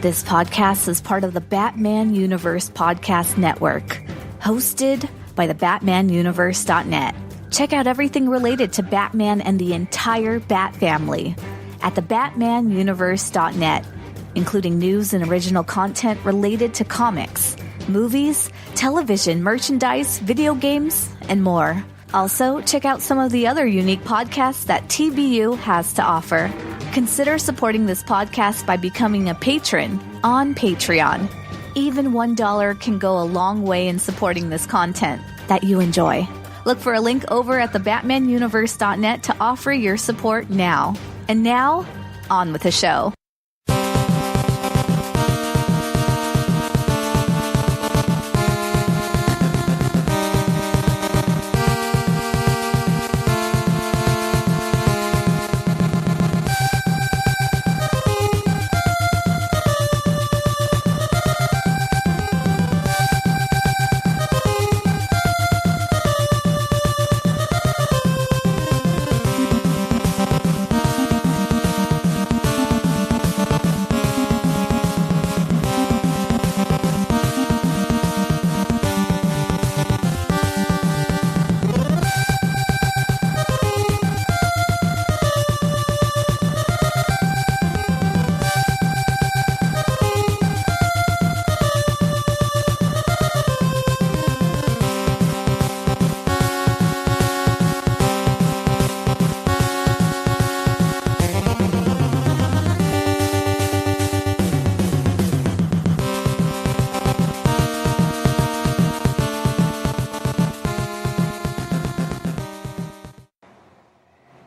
This podcast is part of the Batman Universe Podcast Network, hosted by the BatmanUniverse.net. Check out everything related to Batman and the entire Bat family at the BatmanUniverse.net, including news and original content related to comics, movies, television, merchandise, video games, and more. Also, check out some of the other unique podcasts that TBU has to offer. Consider supporting this podcast by becoming a patron on Patreon. Even $1 can go a long way in supporting this content that you enjoy. Look for a link over at the BatmanUniverse.net to offer your support now. And now, on with the show.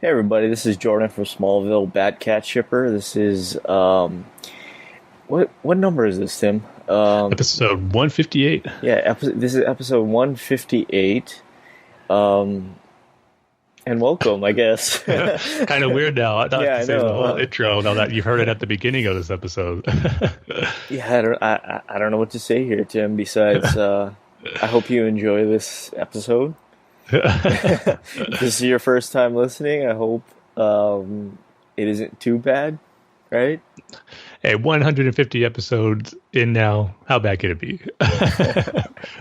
Hey everybody, this is Jordan from Smallville Batcat Shipper. This is what number is this, Tim? Episode 158. Yeah, this is episode 158. And welcome, I guess. Kind of weird now. I thought to say the whole intro now that you've heard it at the beginning of this episode. Yeah, I don't know what to say here, Tim. Besides, I hope you enjoy this episode. If this is your first time listening, I hope it isn't too bad, right? Hey, 150 episodes in now. How bad could it be?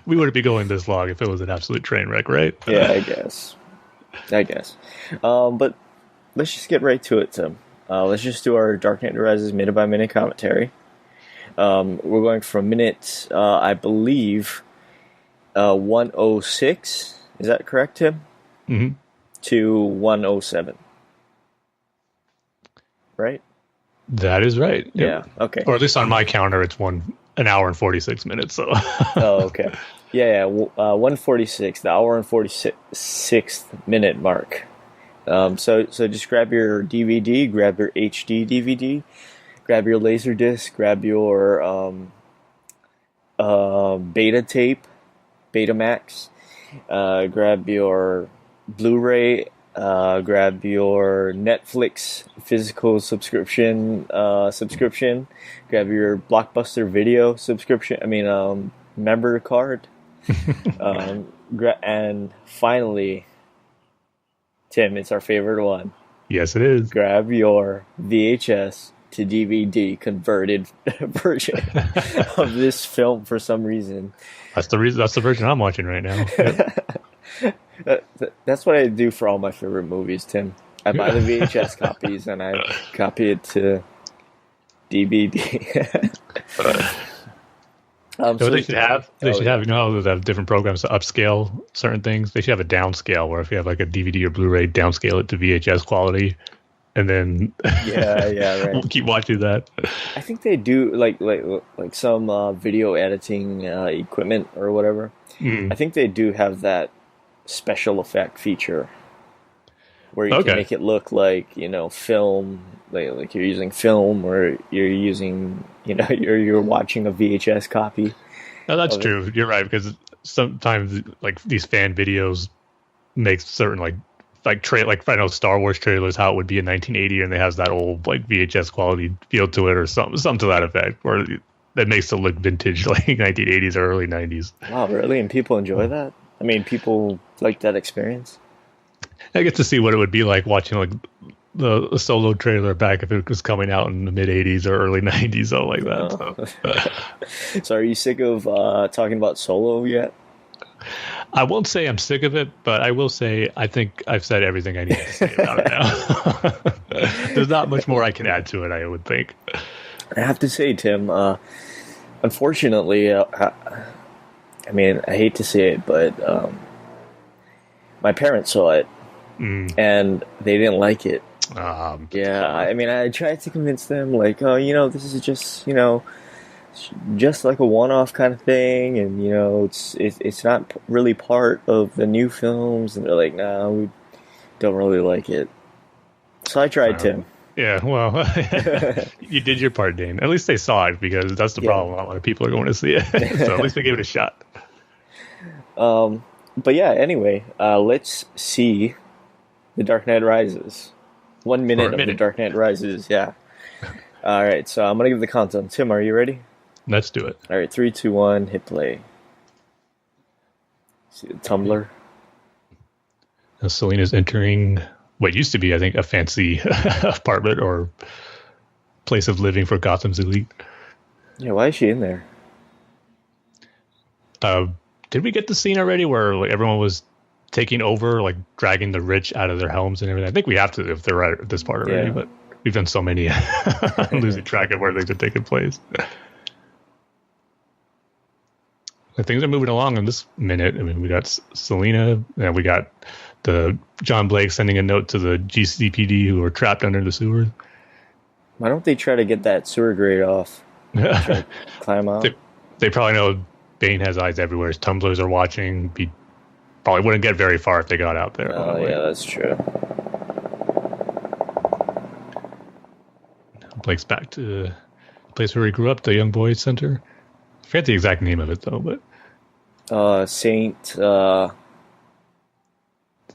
We wouldn't be going this long if it was an absolute train wreck, right? Yeah, I guess. But let's just get right to it, Tim. Let's just do our Dark Knight Rises minute-by-minute commentary. We're going from minute, I believe, 106. Is that correct, Tim? Mm-hmm. To 107. Right? That is right. Yep. Yeah, okay. Or at least on my counter, it's an hour and 46 minutes. So. Oh, okay. Yeah, 146, the hour and 46th minute mark. So just grab your DVD, grab your HD DVD, grab your Laserdisc, grab your beta tape, Betamax. Grab your Blu-ray, grab your Netflix physical subscription, grab your Blockbuster video subscription, member card, and finally, Tim, it's our favorite one. Yes, it is. Grab your VHS to DVD converted version of this film for some reason. That's the version I'm watching right now. Yep. That's what I do for all my favorite movies, Tim. I buy the VHS copies and I copy it to DVD. They should have, you know how they have different programs to upscale certain things? They should have a downscale where if you have like a DVD or Blu-ray, downscale it to VHS quality. And then right. We'll keep watching that. I think they do like some video editing equipment or whatever. I think they do have that special effect feature where you can make it look like, film, like you're using film, or you're using, you're watching a VHS copy. No, that's true. You're right, because sometimes like these fan videos make certain like I know Star Wars trailers, how it would be in 1980, and it has that old like VHS quality feel to it, or something to that effect, where that makes it look vintage, like 1980s or early 90s. Wow, really? And people enjoy that? I mean, people like that experience? I get to see what it would be like watching like the Solo trailer back if it was coming out in the mid 80s or early 90s, something like that. So are you sick of talking about Solo yet? I won't say I'm sick of it, but I will say I think I've said everything I need to say about it now. There's not much more I can add to it, I would think. I have to say, Tim, unfortunately, I mean, I hate to say it, but my parents saw it, and they didn't like it. Yeah, I mean, I tried to convince them, like, oh, this is just, just like a one-off kind of thing, and it's not really part of the new films, and they're like, no, we don't really like it. So I tried, Tim. Yeah, well, you did your part, Dane. At least they saw it, because that's the problem. A lot of people are going to see it, so at least we gave it a shot. But yeah, anyway, let's see The Dark Knight Rises. 1 minute of The Dark Knight Rises, yeah. All right, so I'm going to give the countdown. Tim, are you ready? Let's do it. All right, 3, 2, 1, hit play. See the Tumblr. Now Selena's entering what used to be, I think, a fancy apartment or place of living for Gotham's elite. Yeah, why is she in there? Did we get the scene already where everyone was taking over, dragging the rich out of their homes and everything? I think we have to if they're right at this part already, but we've done so many losing track of where things are taking place. Things are moving along in this minute. I mean, we got Selena, and we got the John Blake sending a note to the GCPD who are trapped under the sewers. Why don't they try to get that sewer grate off? Try to climb out. They probably know Bane has eyes everywhere. His tumblers are watching. Probably wouldn't get very far if they got out there. Oh, yeah, that's true. Blake's back to the place where he grew up, the Young Boys Center. I forget the exact name of it, though, but... Saint...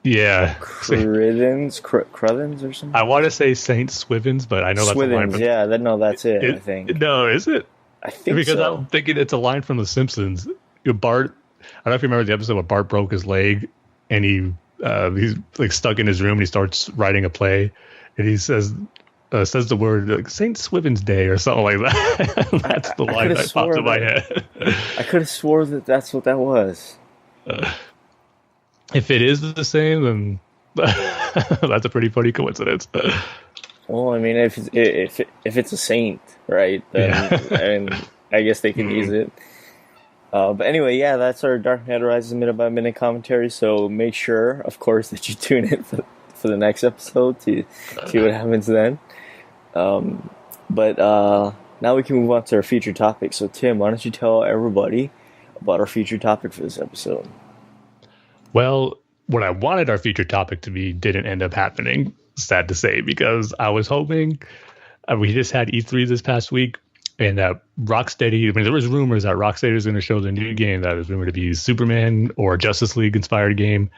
Yeah. Crudens or something? I want to say Saint Swivens, but I know that's a line from... Yeah, that's it, I think. No, is it? I think because so. I'm thinking it's a line from The Simpsons. Bart... I don't know if you remember the episode where Bart broke his leg, and he's stuck in his room, and he starts writing a play, and he says the word Saint Swivens Day or something like that. That's the line that popped in my head. I could have swore that's what that was. If it is the same, then that's a pretty funny coincidence. Well, I mean, if it's a saint, right? Then I guess they can use it. But anyway, yeah, that's our Dark Knight Rises minute-by-minute commentary, so make sure, of course, that you tune in for the next episode to see what happens then. But now we can move on to our featured topic. So, Tim, why don't you tell everybody about our featured topic for this episode? Well, what I wanted our featured topic to be didn't end up happening, sad to say, because I was hoping we just had E3 this past week. And Rocksteady, I mean, there was rumors that Rocksteady was going to show the new game that was rumored to be Superman or Justice League inspired game.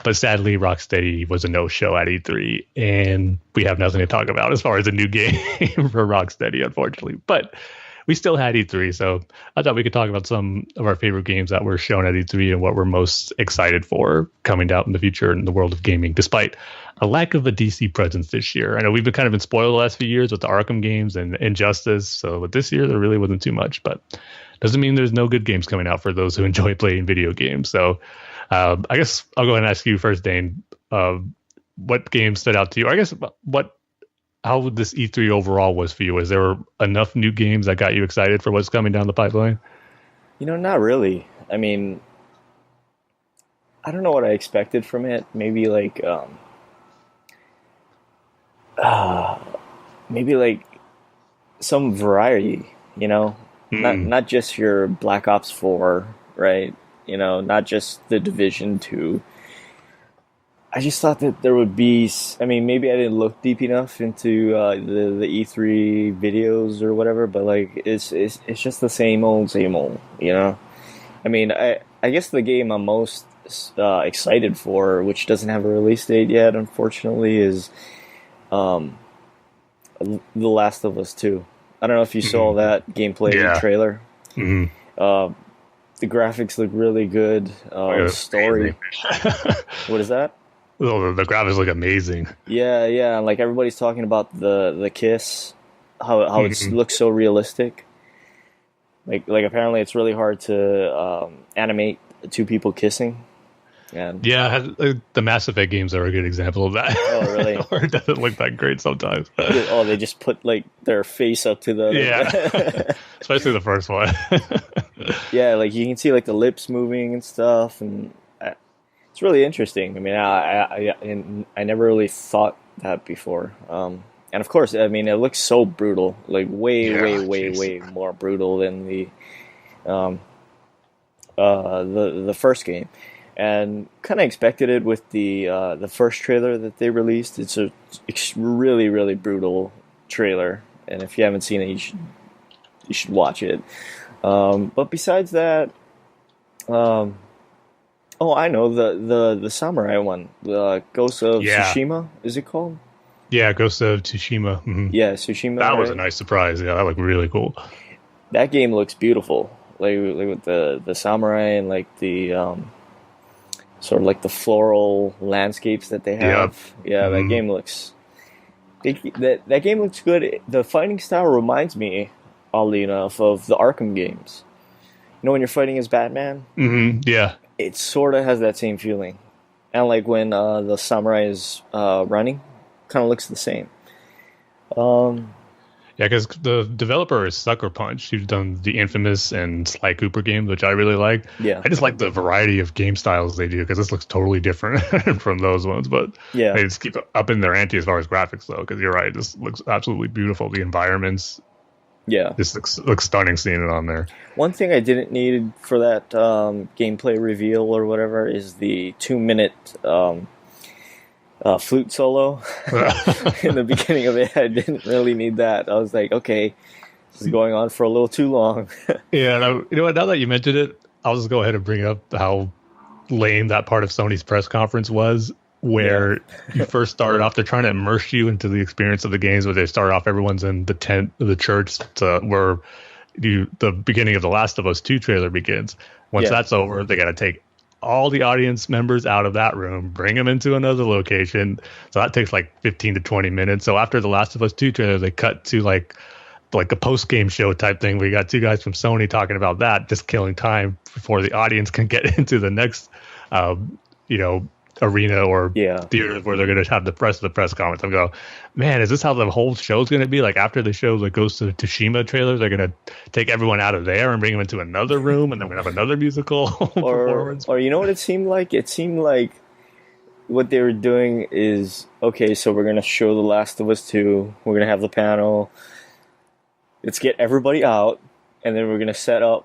But sadly, Rocksteady was a no-show at E3, and we have nothing to talk about as far as a new game for Rocksteady, unfortunately. But we still had E3, so I thought we could talk about some of our favorite games that were shown at E3 and what we're most excited for coming out in the future in the world of gaming, despite a lack of a DC presence this year. I know we've been spoiled the last few years with the Arkham games and Injustice, so with this year there really wasn't too much, but doesn't mean there's no good games coming out for those who enjoy playing video games. So I guess I'll go ahead and ask you first, Dane, what game stood out to you? Or I guess how this E3 overall was for you. Was there enough new games that got you excited for what's coming down the pipeline? Not really. I mean, I don't know what I expected from it. Maybe some variety, not just your Black Ops 4, right? Not just the Division 2. I just thought that there would be, maybe I didn't look deep enough into the E3 videos or whatever, but it's just the same old, I mean, I guess the game I'm most excited for, which doesn't have a release date yet, unfortunately, is The Last of Us 2. I don't know if you saw that gameplay trailer. Mm-hmm. The graphics look really good. Story. What is that? Oh, the graphics look amazing. Yeah. Like everybody's talking about the kiss, how it looks so realistic. Like apparently it's really hard to animate two people kissing. And yeah, the Mass Effect games are a good example of that. Oh, really? Or it doesn't look that great sometimes. Oh, they just put like their face up to the yeah, especially the first one. Yeah, like you can see like the lips moving and stuff, and it's really interesting. I mean, I never really thought that before. And of course, I mean, it looks so brutal, like way more brutal than the first game. And kind of expected it with the first trailer that they released. It's a really, really brutal trailer, and if you haven't seen it, you should watch it. But besides that, oh, I know the samurai one, the Ghost of Tsushima, is it called? Yeah, Ghost of Tsushima. Mm-hmm. Yeah, Tsushima. That was a nice surprise. Yeah, that looked really cool. That game looks beautiful, like with the samurai and like the sort of like the floral landscapes that they have. Yep. Yeah, that game looks. That game looks good. The fighting style reminds me, oddly enough, of the Arkham games. You know, when you're fighting as Batman? Mm-hmm. Yeah. It sort of has that same feeling. And like when the samurai is running, kind of looks the same. Yeah, because the developer is Sucker Punch, who's done the infamous and Sly Cooper games, which I really like. Yeah. I just like the variety of game styles they do, because this looks totally different from those ones. But yeah, they just keep up in their ante as far as graphics, though, because you're right. This looks absolutely beautiful. The environments. Yeah. This looks stunning seeing it on there. One thing I didn't need for that gameplay reveal or whatever is the 2-minute flute solo in the beginning of it. I didn't really need that. I was like, okay, this is going on for a little too long. Yeah, and you know what? Now that you mentioned it, I'll just go ahead and bring up how lame that part of Sony's press conference was, where you first started off. They're trying to immerse you into the experience of the games, where they start off, everyone's in the tent of the church where the beginning of the Last of Us 2 trailer begins. Once that's over, they got to take all the audience members out of that room, bring them into another location. So that takes like 15 to 20 minutes. So after the Last of Us 2 trailer, they cut to like a post-game show type thing, where you got two guys from Sony talking about that, just killing time before the audience can get into the next, arena or theater where they're going to have the rest of the press conference. I'm going, man, is this how the whole show's going to be? Like after the show that goes to the Tsushima trailer, they're going to take everyone out of there and bring them into another room, and then we're going to have another musical performance. Or you know what it seemed like? It seemed like what they were doing is, okay, so we're going to show The Last of Us 2. We're going to have the panel. Let's get everybody out, and then we're going to set up,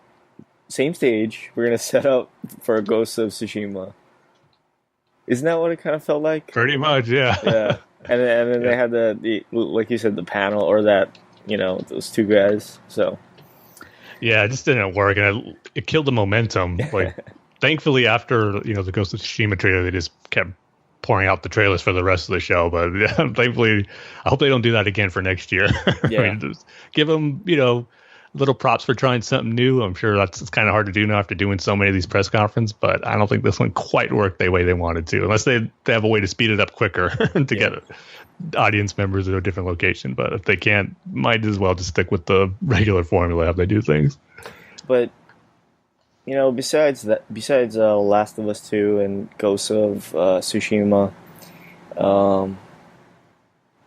same stage, we're going to set up for a Ghost of Tsushima. Isn't that what it kind of felt like? Pretty much, yeah. Yeah. And then they had the like you said, the panel, or that, those two guys. So yeah, it just didn't work, and it killed the momentum. Like, thankfully, after the Ghost of Tsushima trailer, they just kept pouring out the trailers for the rest of the show. But thankfully, I hope they don't do that again for next year. Yeah. I mean, just give them little props for trying something new. I'm sure it's kind of hard to do now after doing so many of these press conferences, but I don't think this one quite worked the way they wanted to, unless they have a way to speed it up quicker to get audience members at a different location. But if they can't, might as well just stick with the regular formula how they do things. But besides Last of Us 2 and Ghost of Tsushima,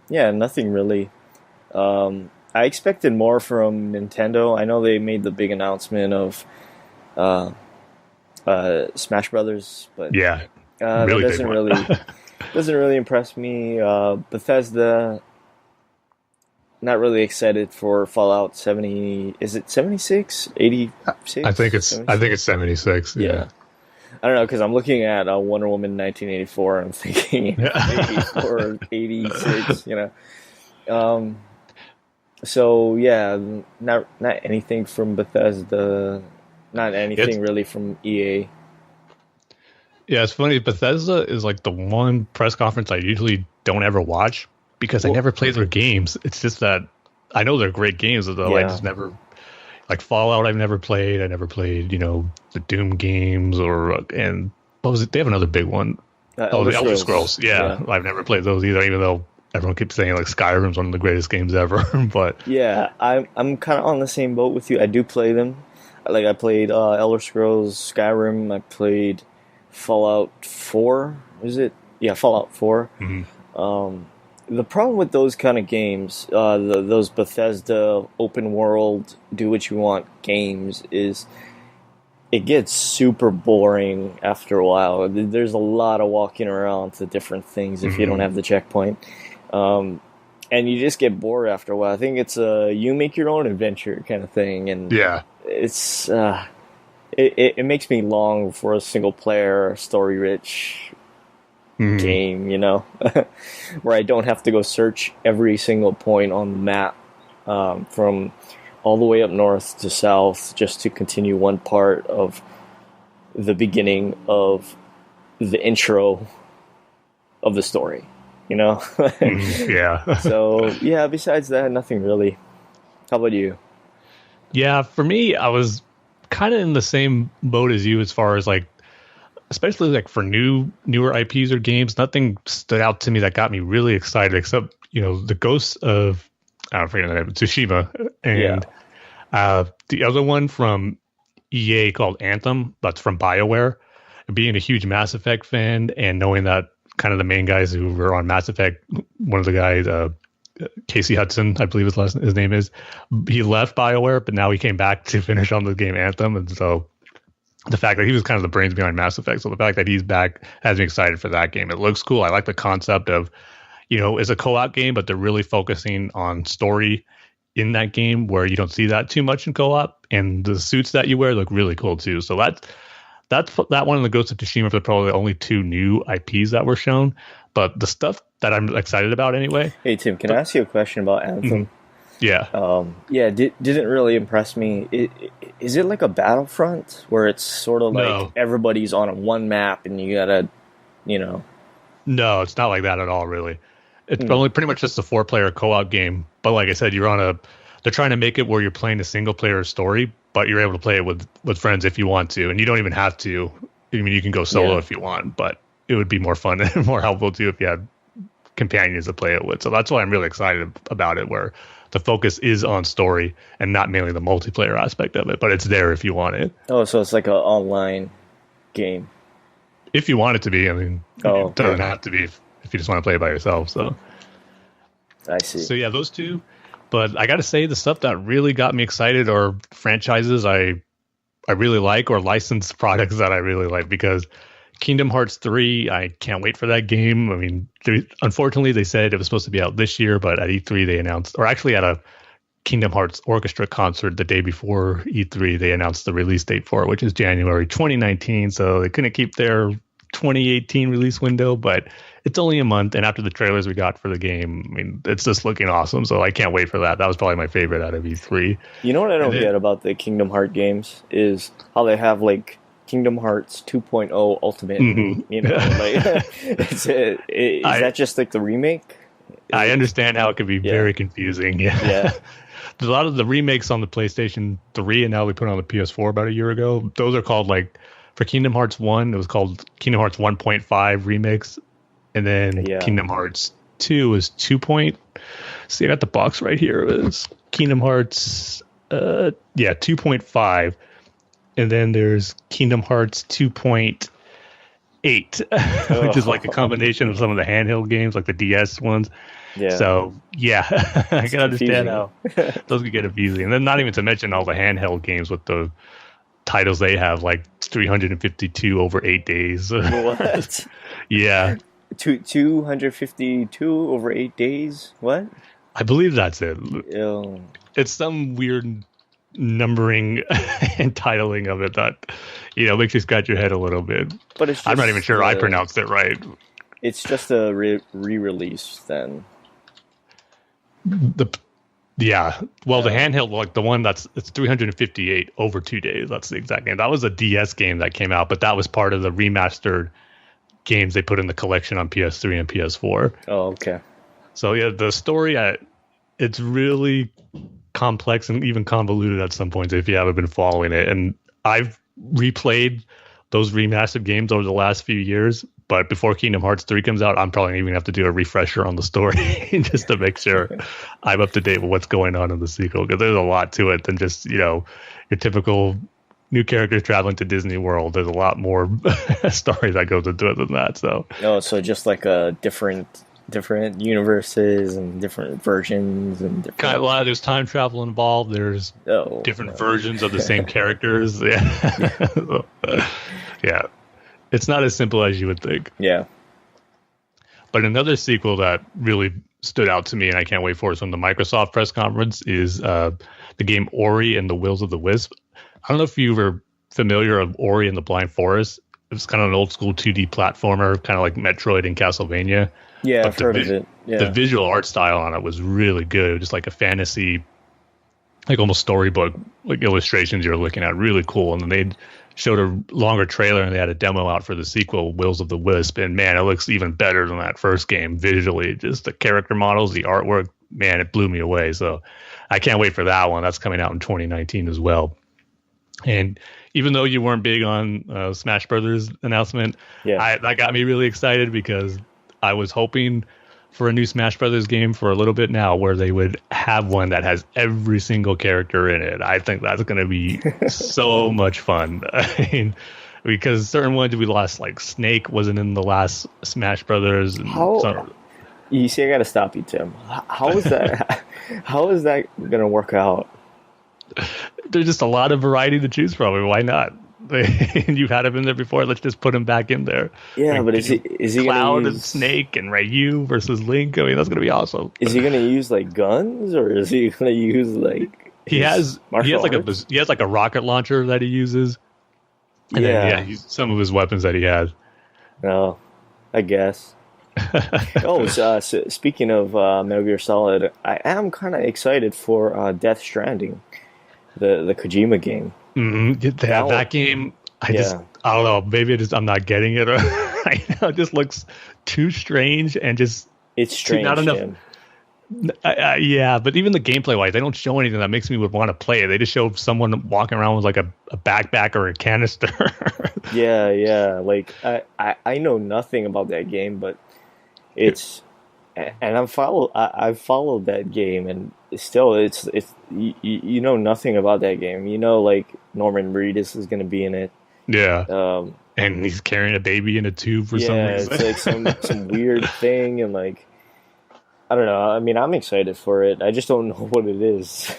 nothing really. I expected more from Nintendo. I know they made the big announcement of Smash Brothers, but really that doesn't really impress me. Bethesda, not really excited for Fallout 70. Is it 76? 86? I think it's 76. Yeah. I don't know, because I'm looking at Wonder Woman 1984 and I'm thinking 84 or 86. So yeah, not anything from Bethesda, not anything really from EA. Yeah, it's funny. Bethesda is like the one press conference I usually don't ever watch, because I never play their games. It's just that I know they're great games, though. I just never, like Fallout, I've never played. I never played, the Doom games, and what was it? They have another big one. The Elder Scrolls. Yeah, I've never played those either, even though everyone keeps saying like Skyrim's one of the greatest games ever. But yeah, I'm kind of on the same boat with you. I do play them. Like I played Elder Scrolls, Skyrim. I played Fallout 4. Was it? Yeah, Fallout 4. Mm-hmm. The problem with those kind of games, those Bethesda open world do what you want games, is it gets super boring after a while. There's a lot of walking around to different things if you don't have the checkpoint. And you just get bored after a while. I think it's a you make your own adventure kind of thing. And it's it makes me long for a single player, story rich game, you know, where I don't have to go search every single point on the map from all the way up north to south just to continue one part of the beginning of the intro of the story, you know? Yeah. So, yeah, besides that, nothing really. How about you? Yeah, for me, I was kind of in the same boat as you as far as like, especially like for newer IPs or games, nothing stood out to me that got me really excited except, you know, the Ghosts of, I don't forget the name, Tsushima, and the other one from EA called Anthem, that's from BioWare. Being a huge Mass Effect fan and knowing that kind of the main guys who were on Mass Effect, one of the guys, Casey Hudson, I believe his name is, he left BioWare, but now he came back to finish on the game Anthem, and so the fact that he was kind of the brains behind Mass Effect, so the fact that he's back has me excited for that game. It looks cool. I like the concept of, you know, it's a co-op game, but they're really focusing on story in that game where you don't see that too much in co-op, and the suits that you wear look really cool too. So that's that one and the Ghost of Tsushima are probably the only two new IPs that were shown. But the stuff that I'm excited about anyway. Hey Tim, can I ask you a question about Anthem? Yeah. Didn't really impress me. Is it like a Battlefront where it's sort of like everybody's on one map and you gotta, you know? No, it's not like that at all, really. It's only pretty much just a 4-player co-op game. But like I said, they're trying to make it where you're playing a single-player story, but you're able to play it with friends if you want to. And you don't even have to. I mean, you can go solo if you want, but it would be more fun and more helpful too if you had companions to play it with. So that's why I'm really excited about it, where the focus is on story and not mainly the multiplayer aspect of it, but it's there if you want it. Oh, so it's like an online game. If you want it to be, I mean, it doesn't have to be if you just want to play it by yourself. So I see. So yeah, those two. But I got to say, the stuff that really got me excited are franchises I really like, or licensed products that I really like, because Kingdom Hearts 3, I can't wait for that game. I mean, unfortunately, they said it was supposed to be out this year, but at E3 they announced, or actually at a Kingdom Hearts Orchestra concert the day before E3, they announced the release date for it, which is January 2019. So they couldn't keep their 2018 release window, but it's only a month. And after the trailers we got for the game, I mean, it's just looking awesome. So I can't wait for that. That was probably my favorite out of E3. You know what I don't get about the Kingdom Hearts games is how they have like Kingdom Hearts 2.0 Ultimate. You know, like is that just like the remake? I understand how it could be very confusing. Yeah. A lot of the remakes on the PlayStation 3 and now they put on the PS4 about a year ago. Those are called, like, for Kingdom Hearts 1, it was called Kingdom Hearts 1.5 remix. And then Kingdom Hearts 2 is 2. See, I got the box right here. It was Kingdom Hearts 2.5. And then there's Kingdom Hearts 2.8, which is like a combination of some of the handheld games, like the DS ones. Yeah. So, I can understand how those could get confusing. And then not even to mention all the handheld games with the titles they have, like 352 over 8 days. What? Yeah. 252 over 8 days? What? I believe that's it. Ew. It's some weird numbering and titling of it that, makes you scratch your head a little bit. But it's just, I'm not even sure I pronounced it right. It's just a re-release then. The handheld, like the one it's 358 over 2 days. That's the exact name. That was a DS game that came out, but that was part of the remastered games they put in the collection on PS3 and PS4. Oh, okay. So the story, it's really complex and even convoluted at some points if you haven't been following it. And I've replayed those remastered games over the last few years, But before Kingdom Hearts 3 comes out, I'm probably even going to have to do a refresher on the story just to make sure I'm up to date with what's going on in the sequel. Because there's a lot to it than just, your typical new characters traveling to Disney World. There's a lot more story that goes into it than that. So so just like a different universes and different versions and different... there's time travel involved. There's different versions of the same characters. Yeah. Yeah. It's not as simple as you would think. Yeah. But another sequel that really stood out to me, and I can't wait for it, from the Microsoft press conference, is the game Ori and the Wills of the Wisp. I don't know if you were familiar with Ori and the Blind Forest. It's kind of an old school 2D platformer, kind of like Metroid and Castlevania. Yeah, I've heard of it. Yeah. The visual art style on it was really good. Just like a fantasy, like almost storybook, like illustrations you're looking at. Really cool. And then they showed a longer trailer and they had a demo out for the sequel, Wills of the Wisp. And man, it looks even better than that first game visually. Just the character models, the artwork, man, it blew me away. So I can't wait for that one. That's coming out in 2019 as well. And even though you weren't big on Smash Brothers announcement, that got me really excited because I was hoping for a new Smash Brothers game for a little bit now where they would have one that has every single character in it. I think that's going to be so much fun. I mean, because certain ones we lost, like Snake wasn't in the last Smash Brothers. And you see, I got to stop you, Tim. How is that? How is that going to work out? There's just a lot of variety to choose from. Why not? You've had him in there before. Let's just put him back in there. Yeah, but is he Cloud gonna use... and Snake and Ryu versus Link? I mean, that's gonna be awesome. Is he gonna use like guns, or is he gonna use like... He has like a rocket launcher that he uses. And then, some of his weapons that he has. Oh, I guess. So speaking of Metal Gear Solid, I am kind of excited for Death Stranding, the Kojima game. Mm-hmm. That game, I don't know, maybe I'm not getting it right now. It just looks too strange and just... It's strange, not enough. Yeah, but even the gameplay wise, they don't show anything that makes me would want to play it. They just show someone walking around with like a backpack or a canister. Yeah. Like I know nothing about that game, but it's... And I've followed that game, and still, it's you know nothing about that game. You know, like Norman Reedus is going to be in it. Yeah. And he's carrying a baby in a tube for some reason. Yeah, it's like some weird thing, and like I don't know. I mean, I'm excited for it. I just don't know what it is.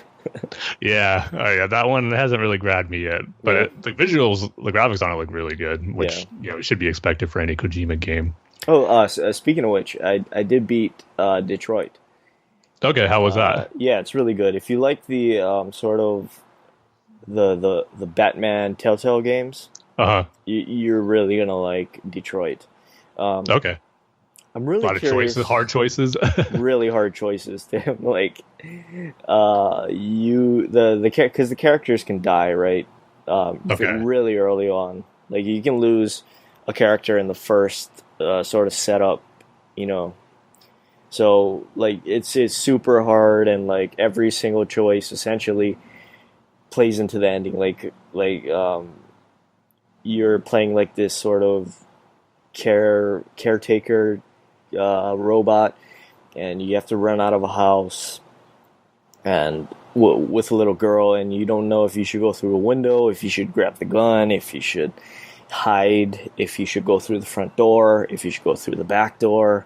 Yeah, that one hasn't really grabbed me yet. But the visuals, the graphics on it look really good, which should be expected for any Kojima game. Oh, speaking of which, I did beat Detroit. Okay, how was that? Yeah, it's really good. If you like the sort of the Batman Telltale games, you're really gonna like Detroit. Okay. I'm really a lot curious. Of choices, hard choices. Really hard choices, Tim. Like because the characters can die, right? Really early on. Like you can lose a character in the first sort of setup, So like it's super hard, and like every single choice essentially plays into the ending. Like you're playing like this sort of caretaker robot, and you have to run out of a house and with a little girl, and you don't know if you should go through a window, if you should grab the gun, if you should hide, if you should go through the front door, if you should go through the back door,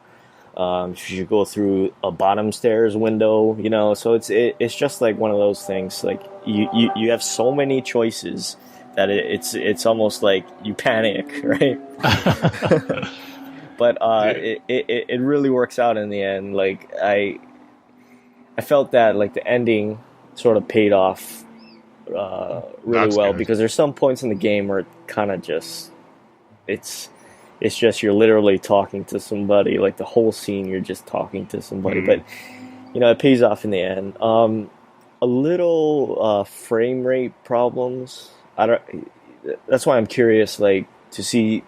if you should go through a bottom stairs window, So it's just like one of those things. Like you have so many choices that it's almost like you panic, right? But it really works out in the end. Like I felt that like the ending sort of paid off really well, because there's some points in the game where it kind of just it's just you're literally talking to somebody. Like the whole scene, you're just talking to somebody. But it pays off in the end. A little frame rate problems. That's why I'm curious, like to see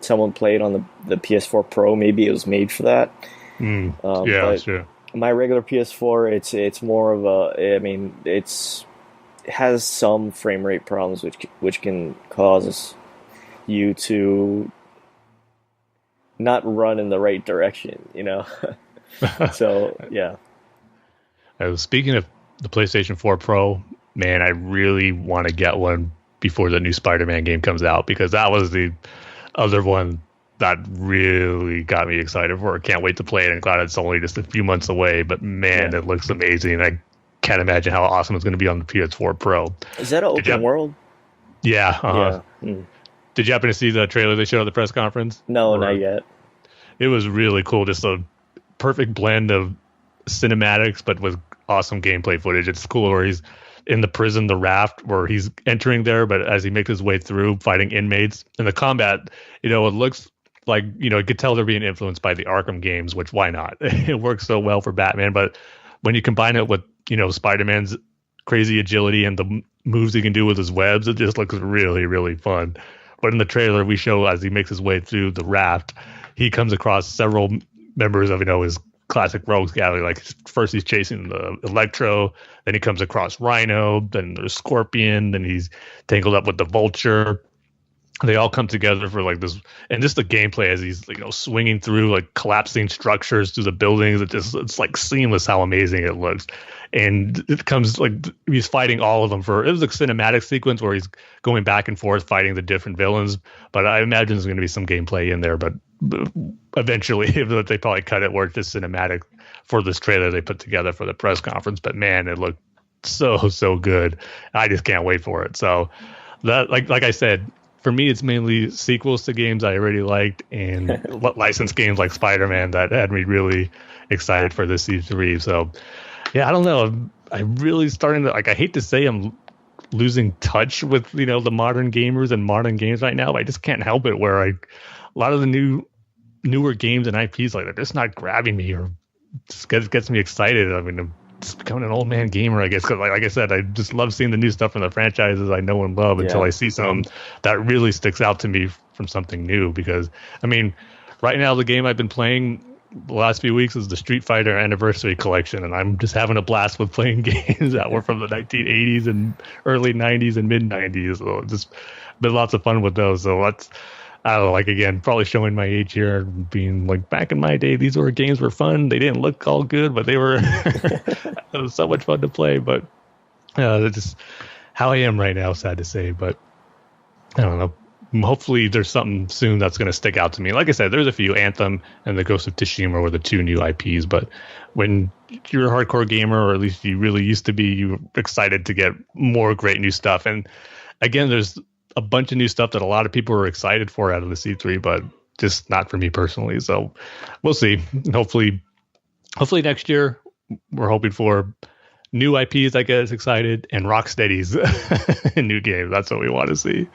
someone play it on the PS4 Pro. Maybe it was made for that. Sure. My regular PS4, it's more of it has some frame rate problems which can cause you to not run in the right direction, you know? So, yeah. Speaking of the PlayStation 4 Pro, man, I really want to get one before the new Spider-Man game comes out, because that was the other one that really got me excited for it. Can't wait to play it, and glad it's only just a few months away. But man, it looks amazing. I can't imagine how awesome it's going to be on the PS4 Pro. Is that an open world? Yeah. Did you happen to see the trailer they showed at the press conference? No, not yet. It was really cool. Just a perfect blend of cinematics, but with awesome gameplay footage. It's cool where he's in the prison, the raft, where he's entering there, but as he makes his way through fighting inmates, and the combat, it looks like, you could tell they're being influenced by the Arkham games, which why not? It works so well for Batman, but when you combine it with, Spider-Man's crazy agility and the moves he can do with his webs, it just looks really, really fun. But in the trailer, we show as he makes his way through the raft, he comes across several members of, his classic rogues gallery. Like, first he's chasing the Electro, then he comes across Rhino, then there's Scorpion, then he's tangled up with the Vulture. They all come together for like this, and just the gameplay as he's swinging through like collapsing structures through the buildings. It's like seamless how amazing it looks. And it comes like he's fighting all of them it was a cinematic sequence where he's going back and forth fighting the different villains. But I imagine there's going to be some gameplay in there. But eventually, they probably cut it where it's just cinematic for this trailer they put together for the press conference. But man, it looked so good. I just can't wait for it. So that like I said, for me, it's mainly sequels to games I already liked and licensed games like Spider-Man that had me really excited for this E3. So, yeah, I don't know. I'm really starting to, I hate to say I'm losing touch with, the modern gamers and modern games right now. But I just can't help it where a lot of the newer games and IPs, they're just not grabbing me or just gets me excited. I mean, I'm just becoming an old man gamer, I guess, because like I said, I just love seeing the new stuff from the franchises I know and love until I see something that really sticks out to me from something new. Because, I mean, right now the game I've been playing the last few weeks is the Street Fighter Anniversary Collection, and I'm just having a blast with playing games that were from the 1980s and early 90s and mid 90s. So just been lots of fun with those. So I don't know, again, probably showing my age here, being like, back in my day, these games were fun. They didn't look all good, but they were it was so much fun to play. But that's just how I am right now, sad to say. But I don't know. Hopefully there's something soon that's going to stick out to me. Like I said, there's a few. Anthem and the Ghost of Tsushima were the two new IPs. But when you're a hardcore gamer, or at least you really used to be, you're excited to get more great new stuff. And again, there's a bunch of new stuff that a lot of people were excited for out of the C3, but just not for me personally. So we'll see. Hopefully next year we're hoping for new IPs that get us excited and Rocksteady's new game. That's what we want to see.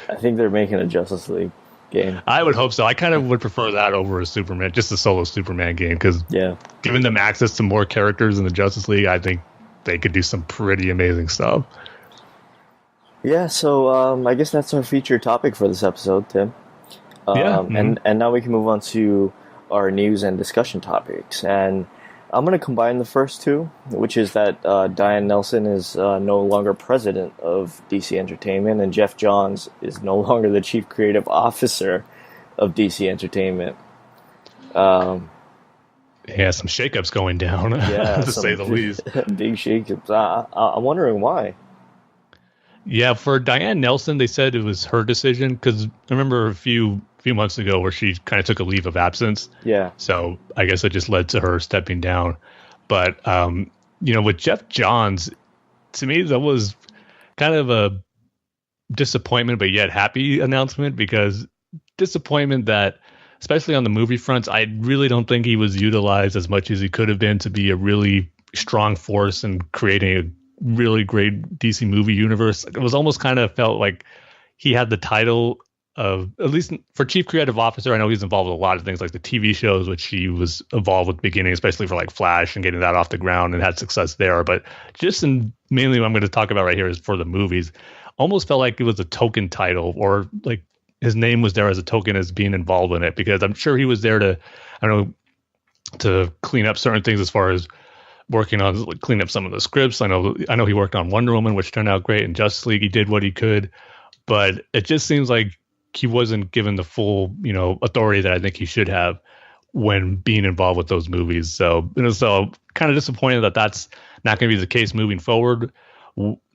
I think they're making a Justice League game. I would hope so. I kind of would prefer that over a Superman, just a solo Superman game, because giving them access to more characters in the Justice League, I think they could do some pretty amazing stuff. Yeah, so I guess that's our featured topic for this episode, Tim. And now we can move on to our news and discussion topics. And I'm going to combine the first two, which is that Diane Nelson is no longer president of DC Entertainment, and Jeff Johns is no longer the chief creative officer of DC Entertainment. Some shakeups going down, to say the least. Big shakeups. I'm wondering why. Yeah, for Diane Nelson, they said it was her decision, because I remember a few months ago where she kind of took a leave of absence. Yeah. So I guess it just led to her stepping down. But, with Jeff Johns, to me, that was kind of a disappointment, but yet happy announcement, because disappointment that, especially on the movie fronts, I really don't think he was utilized as much as he could have been to be a really strong force in creating a really great DC movie universe. It was almost kind of felt like he had the title of, at least for chief creative officer. I know he's involved with a lot of things like the TV shows, which he was involved with beginning, especially for like Flash and getting that off the ground and had success there. But just mainly what I'm going to talk about right here is for the movies. Almost felt like it was a token title, or like his name was there as a token as being involved in it, because I'm sure he was there to clean up certain things as far as working on clean up some of the scripts. I know he worked on Wonder Woman, which turned out great, and Justice League he did what he could, but it just seems like he wasn't given the full, authority that I think he should have when being involved with those movies. So kind of disappointed that that's not going to be the case moving forward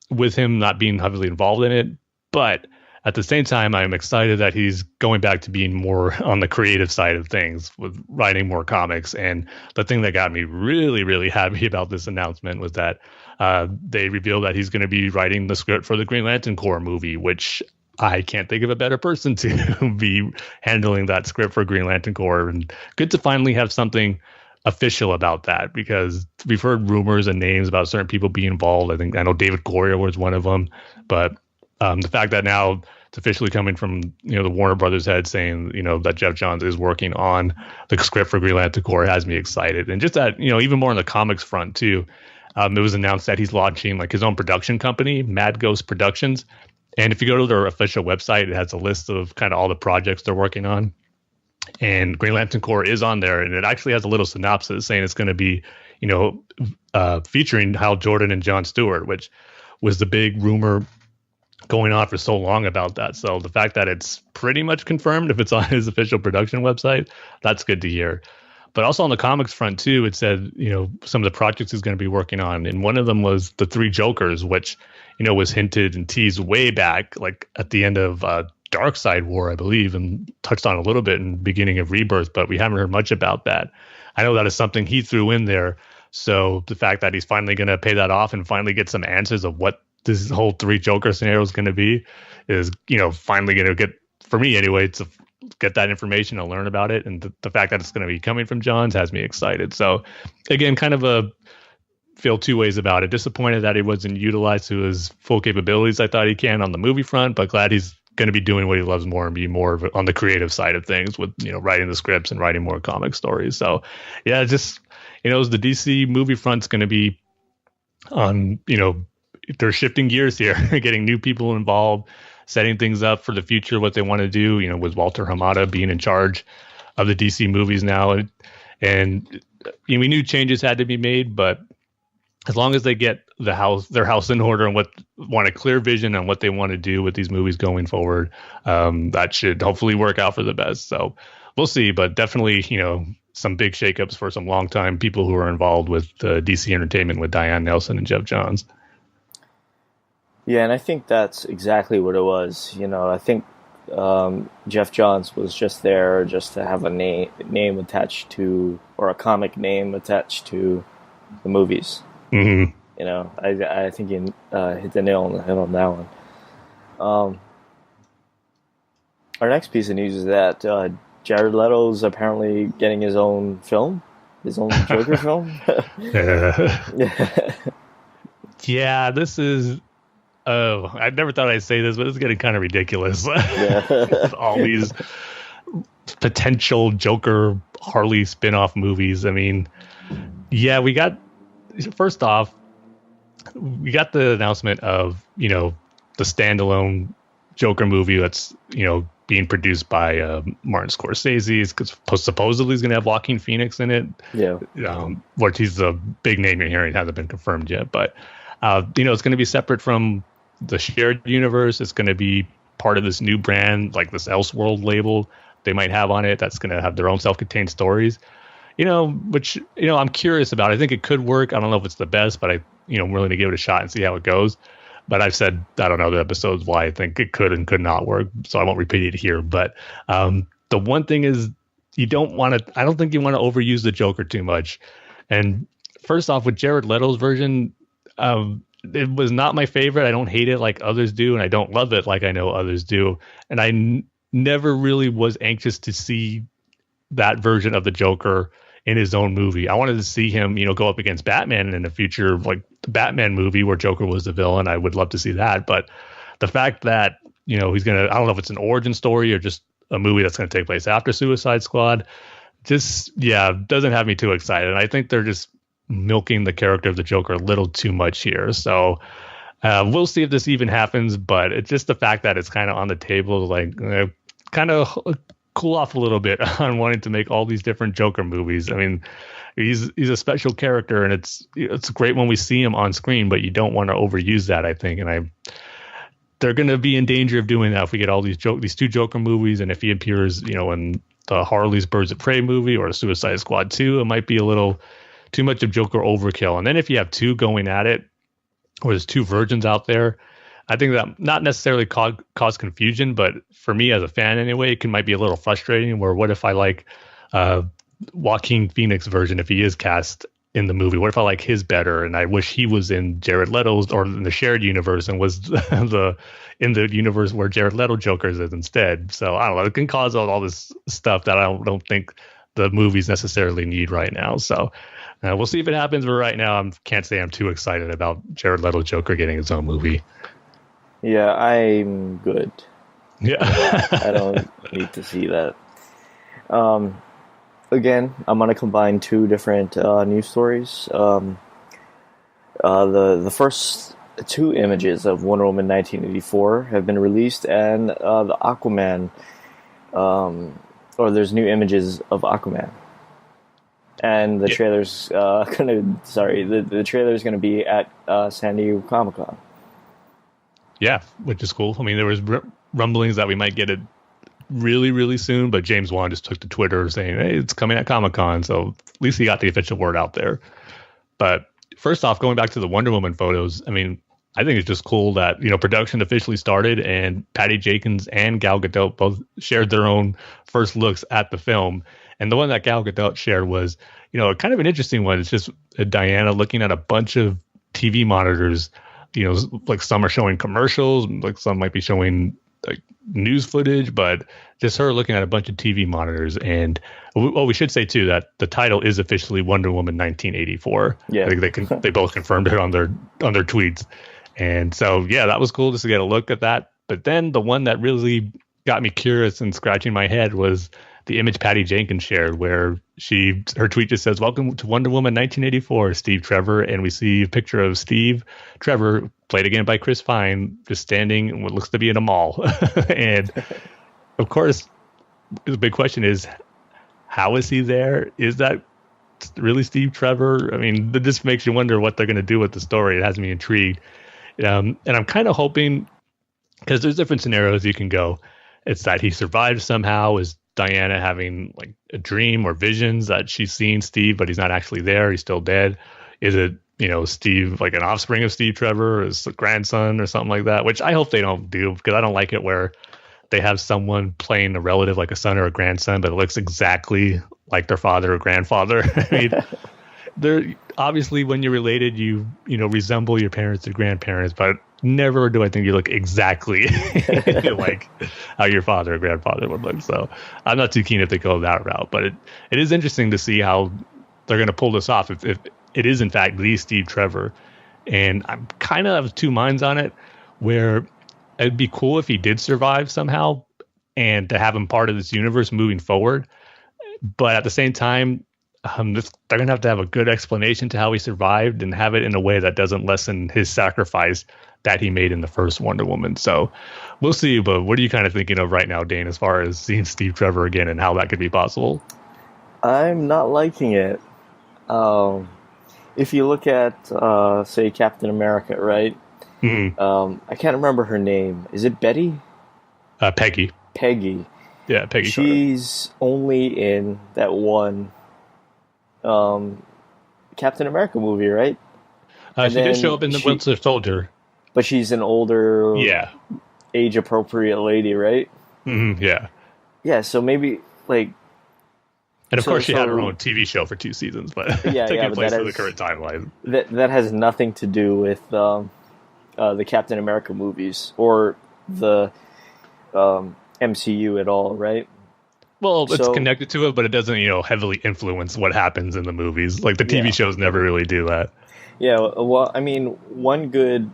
with him not being heavily involved in it. But at the same time, I'm excited that he's going back to being more on the creative side of things with writing more comics. And the thing that got me really, really happy about this announcement was that they revealed that he's going to be writing the script for the Green Lantern Corps movie, which I can't think of a better person to be handling that script for Green Lantern Corps. And good to finally have something official about that, because we've heard rumors and names about certain people being involved. I know David Goyer was one of them, but the fact that now it's officially coming from the Warner Brothers head saying that Jeff Johns is working on the script for Green Lantern Corps has me excited. And just that even more on the comics front too, it was announced that he's launching like his own production company, Mad Ghost Productions. And if you go to their official website, it has a list of kind of all the projects they're working on. And Green Lantern Corps is on there. And it actually has a little synopsis saying it's going to be, featuring Hal Jordan and Jon Stewart, which was the big rumor going on for so long about that. So the fact that it's pretty much confirmed, if it's on his official production website, that's good to hear. But also on the comics front too, it said, some of the projects he's going to be working on. And one of them was the Three Jokers, which, was hinted and teased way back, like at the end of Darkseid War, I believe, and touched on a little bit in the beginning of Rebirth, but we haven't heard much about that. I know that is something he threw in there. So the fact that he's finally going to pay that off and finally get some answers of what this whole Three Joker scenario is going to be is, finally going to get, for me anyway, to get that information and learn about it. And the fact that it's going to be coming from Johns has me excited. So again, kind of feel two ways about it. Disappointed that he wasn't utilized to his full capabilities I thought he can on the movie front, but glad he's going to be doing what he loves more and be more on the creative side of things with, writing the scripts and writing more comic stories. So yeah, just, the DC movie front's going to be on, they're shifting gears here, getting new people involved, setting things up for the future, what they want to do, with Walter Hamada being in charge of the DC movies now. And we knew changes had to be made, but as long as they get their house in order and want a clear vision on what they want to do with these movies going forward, that should hopefully work out for the best. So we'll see, but definitely, some big shakeups for some longtime people who are involved with DC Entertainment with Diane Nelson and Jeff Johns. Yeah, and I think that's exactly what it was. I think Jeff Johns was just there just to have a name attached to, or a comic name attached to the movies. Mm-hmm. I think you hit the nail on the head on that one. Our next piece of news is that Jared Leto's apparently getting his own film, his own Joker film. Yeah, this is. Oh, I never thought I'd say this, but it's getting kind of ridiculous. Yeah. All these potential Joker Harley spin-off movies. I mean, yeah, first off, we got the announcement of, the standalone Joker movie that's, being produced by Martin Scorsese. It's supposedly he's going to have Joaquin Phoenix in it. Yeah. Which he's a big name in here. It hasn't been confirmed yet, but, it's going to be separate from the shared universe. It's going to be part of this new brand, like this Elseworld label they might have on it. That's going to have their own self-contained stories, which, I'm curious about. I think it could work. I don't know if it's the best, but I'm willing to give it a shot and see how it goes. But I've said, I don't know, the episodes why I think it could and could not work. So I won't repeat it here. But the one thing is I don't think you want to overuse the Joker too much. And first off, with Jared Leto's version, it was not my favorite. I don't hate it like others do, and I don't love it like I know others do. And I never really was anxious to see that version of the Joker in his own movie. I wanted to see him, go up against Batman in a future, like the Batman movie where Joker was the villain. I would love to see that. But the fact that, he's going to, I don't know if it's an origin story or just a movie that's going to take place after Suicide Squad, doesn't have me too excited. And I think they're just milking the character of the Joker a little too much here. So we'll see if this even happens, but it's just the fact that it's kind of on the table, like kind of cool off a little bit on wanting to make all these different Joker movies. I mean, he's a special character, and it's great when we see him on screen, but you don't want to overuse that, I think. And they're going to be in danger of doing that if we get all these two Joker movies, and if he appears, in the Harley's Birds of Prey movie or Suicide Squad 2, it might be a little too much of Joker overkill. And then if you have two going at it, or there's two versions out there, I think that not necessarily cause confusion, but for me as a fan anyway, it might be a little frustrating. Where what if I like Joaquin Phoenix version if he is cast in the movie? What if I like his better, and I wish he was in Jared Leto's or in the shared universe and was in the universe where Jared Leto Joker's is instead? So I don't know. It can cause all this stuff that I don't think the movies necessarily need right now. So we'll see if it happens. But right now, I can't say I'm too excited about Jared Leto Joker getting his own movie. Yeah, I'm good. Yeah. I don't need to see that. Again, I'm going to combine two different news stories. The first two images of Wonder Woman 1984 have been released, and the Aquaman, or there's new images of Aquaman. And the trailer's the trailer's going to be at San Diego Comic-Con. Yeah, which is cool. I mean, there was rumblings that we might get it really, really soon, but James Wan just took to Twitter saying, hey, it's coming at Comic-Con, so at least he got the official word out there. But first off, going back to the Wonder Woman photos, I mean, I think it's just cool that, production officially started and Patty Jenkins and Gal Gadot both shared their own first looks at the film. And the one that Gal Gadot shared was, kind of an interesting one. It's just Diana looking at a bunch of TV monitors. Like some are showing commercials, like some might be showing like news footage, but just her looking at a bunch of TV monitors. And we should say too that the title is officially Wonder Woman 1984. Yeah, I think they both confirmed it on their tweets. And so that was cool just to get a look at that. But then the one that really got me curious and scratching my head was the image Patty Jenkins shared, where her tweet just says, "Welcome to Wonder Woman 1984, Steve Trevor," and we see a picture of Steve Trevor, played again by Chris Pine, just standing in what looks to be in a mall. And of course, the big question is, how is he there? Is that really Steve Trevor? I mean, this makes you wonder what they're going to do with the story. It has me intrigued, and I'm kind of hoping, because there's different scenarios you can go. It's that he survived somehow. Is Diana having like a dream or visions that she's seen Steve, but he's not actually there? He's still dead. Is it, Steve, like an offspring of Steve Trevor, or his grandson or something like that? Which I hope they don't do, because I don't like it where they have someone playing a relative like a son or a grandson, but it looks exactly like their father or grandfather. I mean, they're obviously, when you're related, you resemble your parents or grandparents, but never do I think you look exactly like how your father or grandfather would look. So I'm not too keen if they go that route, but it is interesting to see how they're going to pull this off if it is in fact the Steve Trevor. And I'm kind of of two minds on it, where it'd be cool if he did survive somehow and to have him part of this universe moving forward. But at the same time, they're going to have a good explanation to how he survived and have it in a way that doesn't lessen his sacrifice that he made in the first Wonder Woman. So we'll see. But what are you kind of thinking of right now, Dane, as far as seeing Steve Trevor again and how that could be possible? I'm not liking it. If you look at, say, Captain America, right? Mm-hmm. I can't remember her name. Is it Betty? Peggy. Peggy. Yeah, Peggy. She's only in that one Captain America movie, right? She did show up in the Winter Soldier. But she's an older, age-appropriate lady, right? Mm-hmm, yeah. Yeah, so maybe, like... And of course she had her own TV show for 2 seasons, but taking place in the current timeline. That has nothing to do with the Captain America movies or the MCU at all, right? Well, it's connected to it, but it doesn't, heavily influence what happens in the movies. Like the TV shows never really do that. Yeah, well, I mean, one good,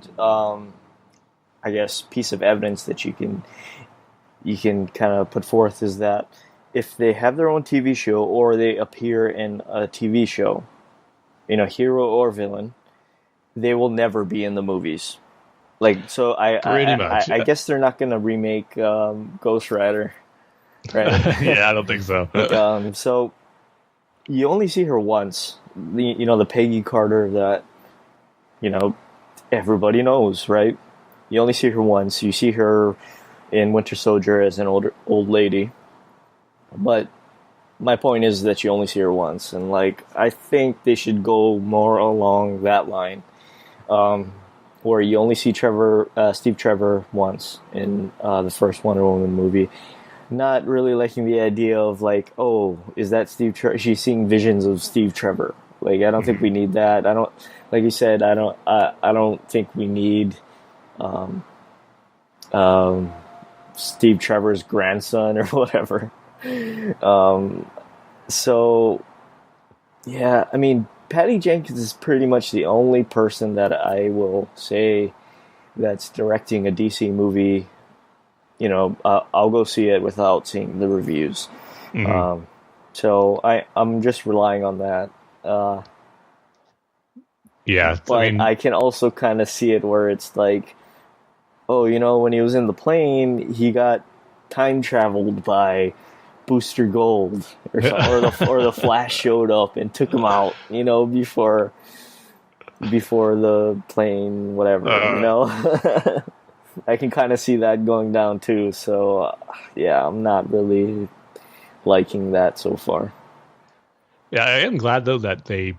piece of evidence that you can kind of put forth is that if they have their own TV show or they appear in a TV show, hero or villain, they will never be in the movies. Like, so I guess they're not going to remake Ghost Rider, right? Yeah, I don't think so. So you only see her once. The Peggy Carter that everybody knows, right? you only see her once. You see her in Winter Soldier as an old lady, but my point is that you only see her once, and like I think they should go more along that line, where you only see Steve Trevor once in the first Wonder Woman movie. Not really liking the idea of like, oh, is that Steve Trevor? She's seeing visions of Steve Trevor. Like, I don't think we need that. I don't, like you said, I don't think we need Steve Trevor's grandson or whatever. So, yeah, I mean, Patty Jenkins is pretty much the only person that I will say that's directing a DC movie. You know, I'll go see it without seeing the reviews. Mm-hmm. So I'm just relying on that. Yeah, but I can also kind of see it where it's like, oh, you know, when he was in the plane, he got time traveled by Booster Gold or something, or the Flash showed up and took him out, you know, before the plane, whatever, you know. I can kind of see that going down too. So, yeah, I'm not really liking that so far. Yeah, I am glad though that they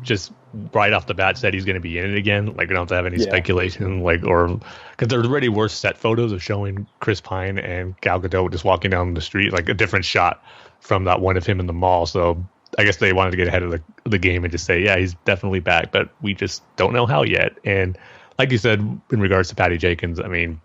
just right off the bat said he's going to be in it again. Like, we don't have to have any speculation, like, or because there already were set photos of showing Chris Pine and Gal Gadot just walking down the street, like a different shot from that one of him in the mall. So I guess they wanted to get ahead of the game and just say, yeah, he's definitely back, but we just don't know how yet. And like you said, in regards to Patty Jenkins, I mean,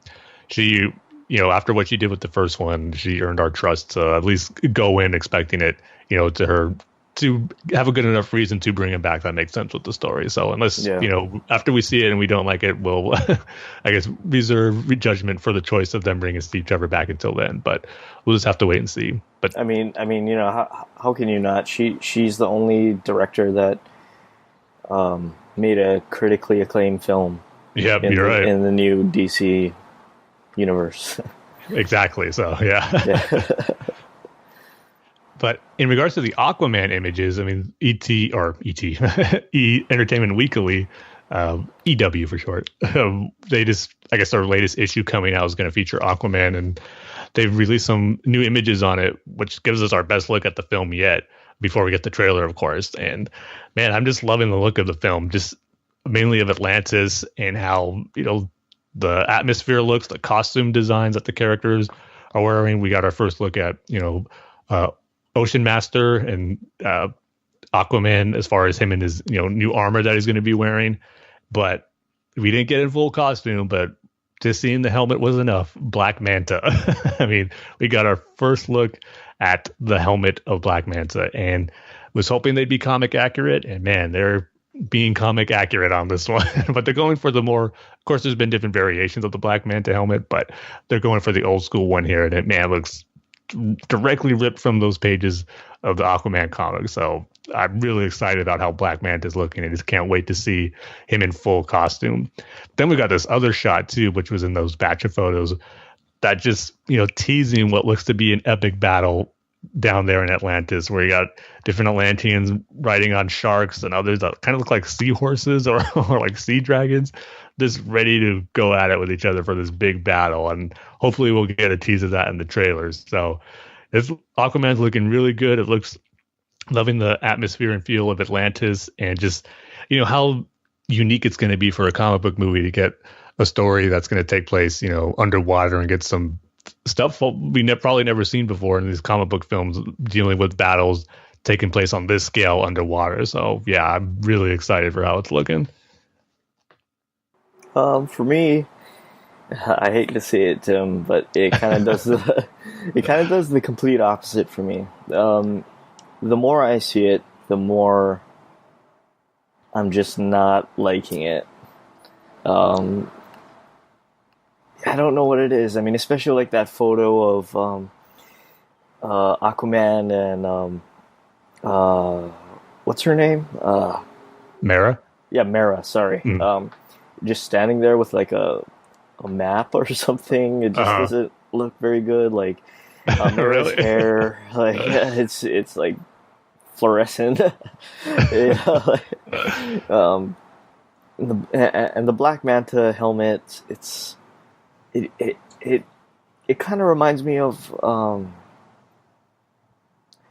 she, you know, after what she did with the first one, she earned our trust to at least go in expecting it, you know, to her to have a good enough reason to bring him back that makes sense with the story. So unless, you know, after we see it and we don't like it, we'll, I guess, reserve judgment for the choice of them bringing Steve Trevor back until then. But we'll just have to wait and see. But I mean, you know, how can you not? She's the only director that made a critically acclaimed film. Yeah, you're right. In the new DC universe. Exactly. So, yeah. But in regards to the Aquaman images, I mean, Entertainment Weekly, EW for short, they just, I guess their latest issue coming out is going to feature Aquaman, and they've released some new images on it, which gives us our best look at the film yet before we get the trailer, of course. And man, I'm just loving the look of the film, just mainly of Atlantis and how, you know, the atmosphere looks, the costume designs that the characters are wearing. We got our first look at, you know, Ocean Master and Aquaman as far as him and his, you know, new armor that he's going to be wearing. But we didn't get in full costume, but just seeing the helmet was enough. Black Manta. I mean, we got our first look at the helmet of Black Manta and was hoping they'd be comic accurate. And man, they're being comic accurate on this one. But they're going for the more, of course, there's been different variations of the Black Manta helmet, but they're going for the old school one here. And it, man, looks directly ripped from those pages of the Aquaman comic. So I'm really excited about how Black Manta is looking. I just can't wait to see him in full costume. Then we got this other shot too, which was in those batch of photos that just, you know, teasing what looks to be an epic battle down there in Atlantis, where you got different Atlanteans riding on sharks and others that kind of look like seahorses or like sea dragons, just ready to go at it with each other for this big battle. And hopefully we'll get a tease of that in the trailers. So Aquaman's looking really good. It looks, loving the atmosphere and feel of Atlantis, and just, you know, how unique it's going to be for a comic book movie to get a story that's going to take place, you know, underwater and get some stuff we've probably never seen before in these comic book films, dealing with battles taking place on this scale underwater. So yeah, I'm really excited for how it's looking. For me, I hate to say it, Tim, but it kind of does the complete opposite for me. The more I see it, the more I'm just not liking it. I don't know what it is. I mean, especially like that photo of Aquaman and what's her name? Mara? Yeah, Mara, sorry. Just standing there with like a map or something. It just doesn't look very good. Like Mara's really? hair, like it's like fluorescent. And the Black Manta helmet, it's it kind of reminds me of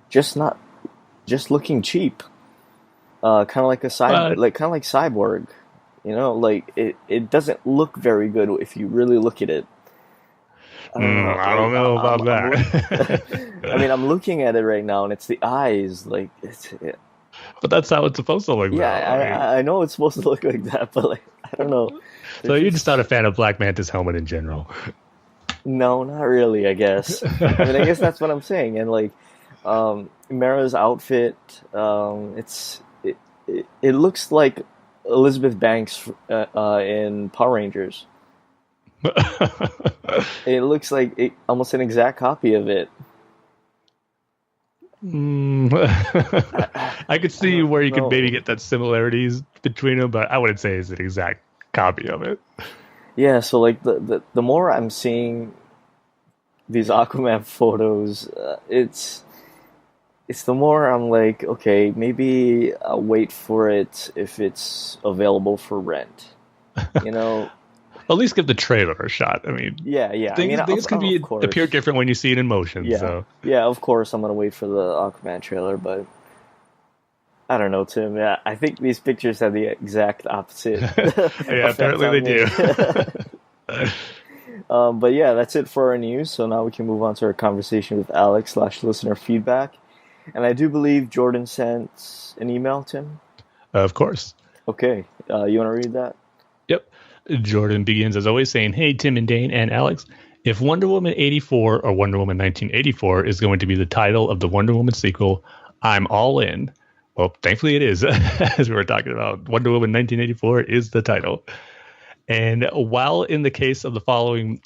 just looking cheap, kind of like Cyborg, you know, like it doesn't look very good if you really look at it. I don't know about that. I mean, I'm looking at it right now, and it's the eyes, like But that's how it's supposed to look. Yeah, I know it's supposed to look like that, but like I don't know. So you're just not a fan of Black Manta's helmet in general? No, not really. I guess. I mean, I guess that's what I'm saying. And like, Mara's outfit, it looks like Elizabeth Banks in Power Rangers. It looks like almost an exact copy of it. I could see where you could maybe get that similarities between them, but I wouldn't say it's an exact copy of it. Yeah, so like the more I'm seeing these Aquaman photos, it's the more I'm like, okay, maybe I'll wait for it if it's available for rent. You know. At least give the trailer a shot. I mean, yeah. Things can appear different when you see it in motion. Yeah, so. Yeah, of course I'm gonna wait for the Aquaman trailer, but I don't know, Tim. Yeah, I think these pictures have the exact opposite. Yeah, apparently they do. But yeah, that's it for our news. So now we can move on to our conversation with Alex / listener feedback. And I do believe Jordan sent an email, Tim. Of course. Okay, you want to read that? Yep. Jordan begins, as always, saying, "Hey, Tim and Dane and Alex, if Wonder Woman 84 or Wonder Woman 1984 is going to be the title of the Wonder Woman sequel, I'm all in." Well, thankfully it is, as we were talking about. Wonder Woman 1984 is the title. And while in the case of the following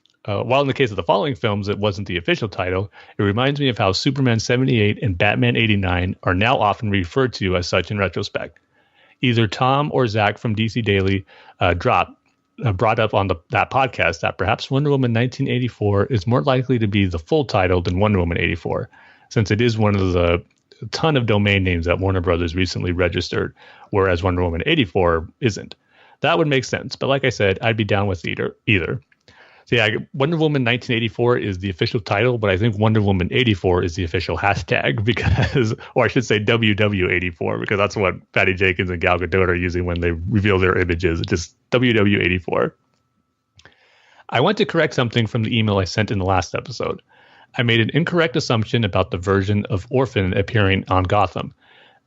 films, it wasn't the official title, it reminds me of how Superman 78 and Batman 89 are now often referred to as such in retrospect. Either Tom or Zach from DC Daily brought up on that podcast that perhaps Wonder Woman 1984 is more likely to be the full title than Wonder Woman 84, since it is one of the ton of domain names that Warner Brothers recently registered, whereas Wonder Woman 84 isn't. That would make sense, but like I said, I'd be down with either. So yeah, Wonder Woman 1984 is the official title, but I think Wonder Woman 84 is the official hashtag because, or I should say WW84, because that's what Patty Jenkins and Gal Gadot are using when they reveal their images. It's just WW84. I want to correct something from the email I sent in the last episode. I made an incorrect assumption about the version of Orphan appearing on Gotham.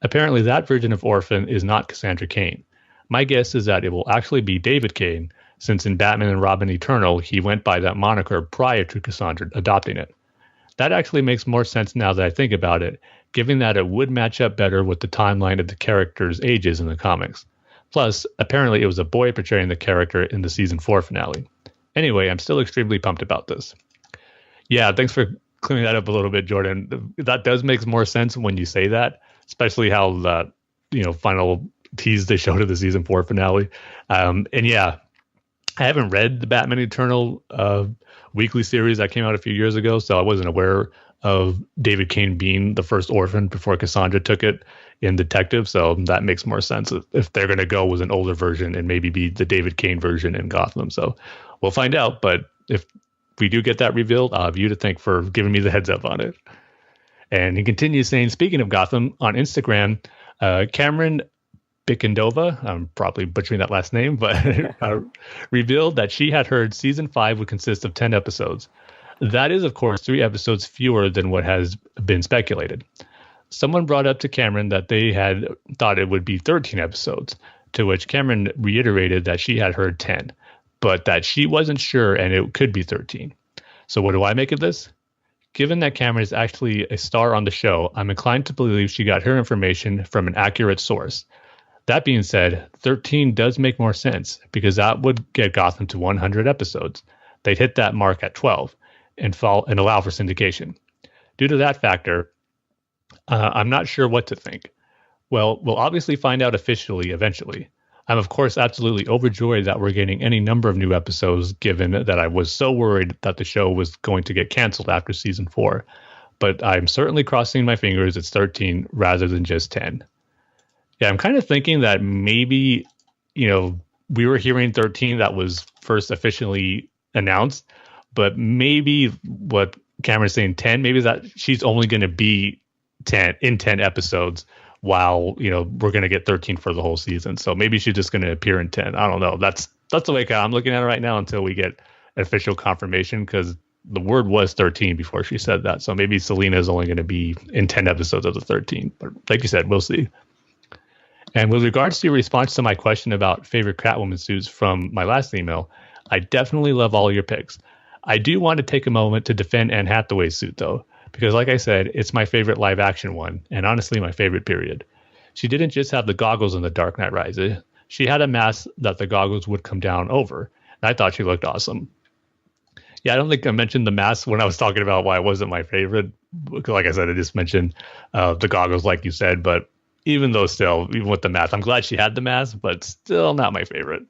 Apparently that version of Orphan is not Cassandra Cain. My guess is that it will actually be David Cain, since in Batman and Robin Eternal, he went by that moniker prior to Cassandra adopting it. That actually makes more sense now that I think about it, given that it would match up better with the timeline of the characters' ages in the comics. Plus, apparently it was a boy portraying the character in the season 4 finale. Anyway, I'm still extremely pumped about this. Yeah, thanks for clearing that up a little bit, Jordan. That does make more sense when you say that, especially how the final tease they showed of the season 4 finale. And yeah, I haven't read the Batman Eternal weekly series that came out a few years ago, so I wasn't aware of David Cain being the first Orphan before Cassandra took it in Detective, so that makes more sense if they're going to go with an older version and maybe be the David Cain version in Gotham. So we'll find out, but if we do get that revealed, I'll have you to thank for giving me the heads up on it. And he continues saying, speaking of Gotham, on Instagram, Cameron Bikendova, I'm probably butchering that last name, but revealed that she had heard season 5 would consist of 10 episodes. That is, of course, 3 episodes fewer than what has been speculated. Someone brought up to Cameron that they had thought it would be 13 episodes, to which Cameron reiterated that she had heard 10, but that she wasn't sure and it could be 13. So what do I make of this? Given that Cameron is actually a star on the show, I'm inclined to believe she got her information from an accurate source. That being said, 13 does make more sense because that would get Gotham to 100 episodes. They'd hit that mark at 12 and allow for syndication. Due to that factor, I'm not sure what to think. Well, we'll obviously find out officially eventually. I'm, of course, absolutely overjoyed that we're getting any number of new episodes, given that I was so worried that the show was going to get canceled after season 4. But I'm certainly crossing my fingers it's 13 rather than just 10. Yeah, I'm kind of thinking that maybe, we were hearing 13 that was first officially announced, but maybe what Cameron's saying 10, maybe that she's only going to be 10 episodes while, we're going to get 13 for the whole season. So maybe she's just going to appear in 10. I don't know. That's the way I'm looking at it right now until we get official confirmation, because the word was 13 before she said that. So maybe Selena is only going to be in 10 episodes of the 13. But like you said, we'll see. And with regards to your response to my question about favorite Catwoman suits from my last email, I definitely love all your picks. I do want to take a moment to defend Anne Hathaway's suit, though, because like I said, it's my favorite live action one, and honestly my favorite period. She didn't just have the goggles in The Dark Knight Rises. She had a mask that the goggles would come down over, and I thought she looked awesome. Yeah, I don't think I mentioned the mask when I was talking about why it wasn't my favorite. Like I said, I just mentioned the goggles, like you said, but even with the mask, I'm glad she had the mask, but still not my favorite.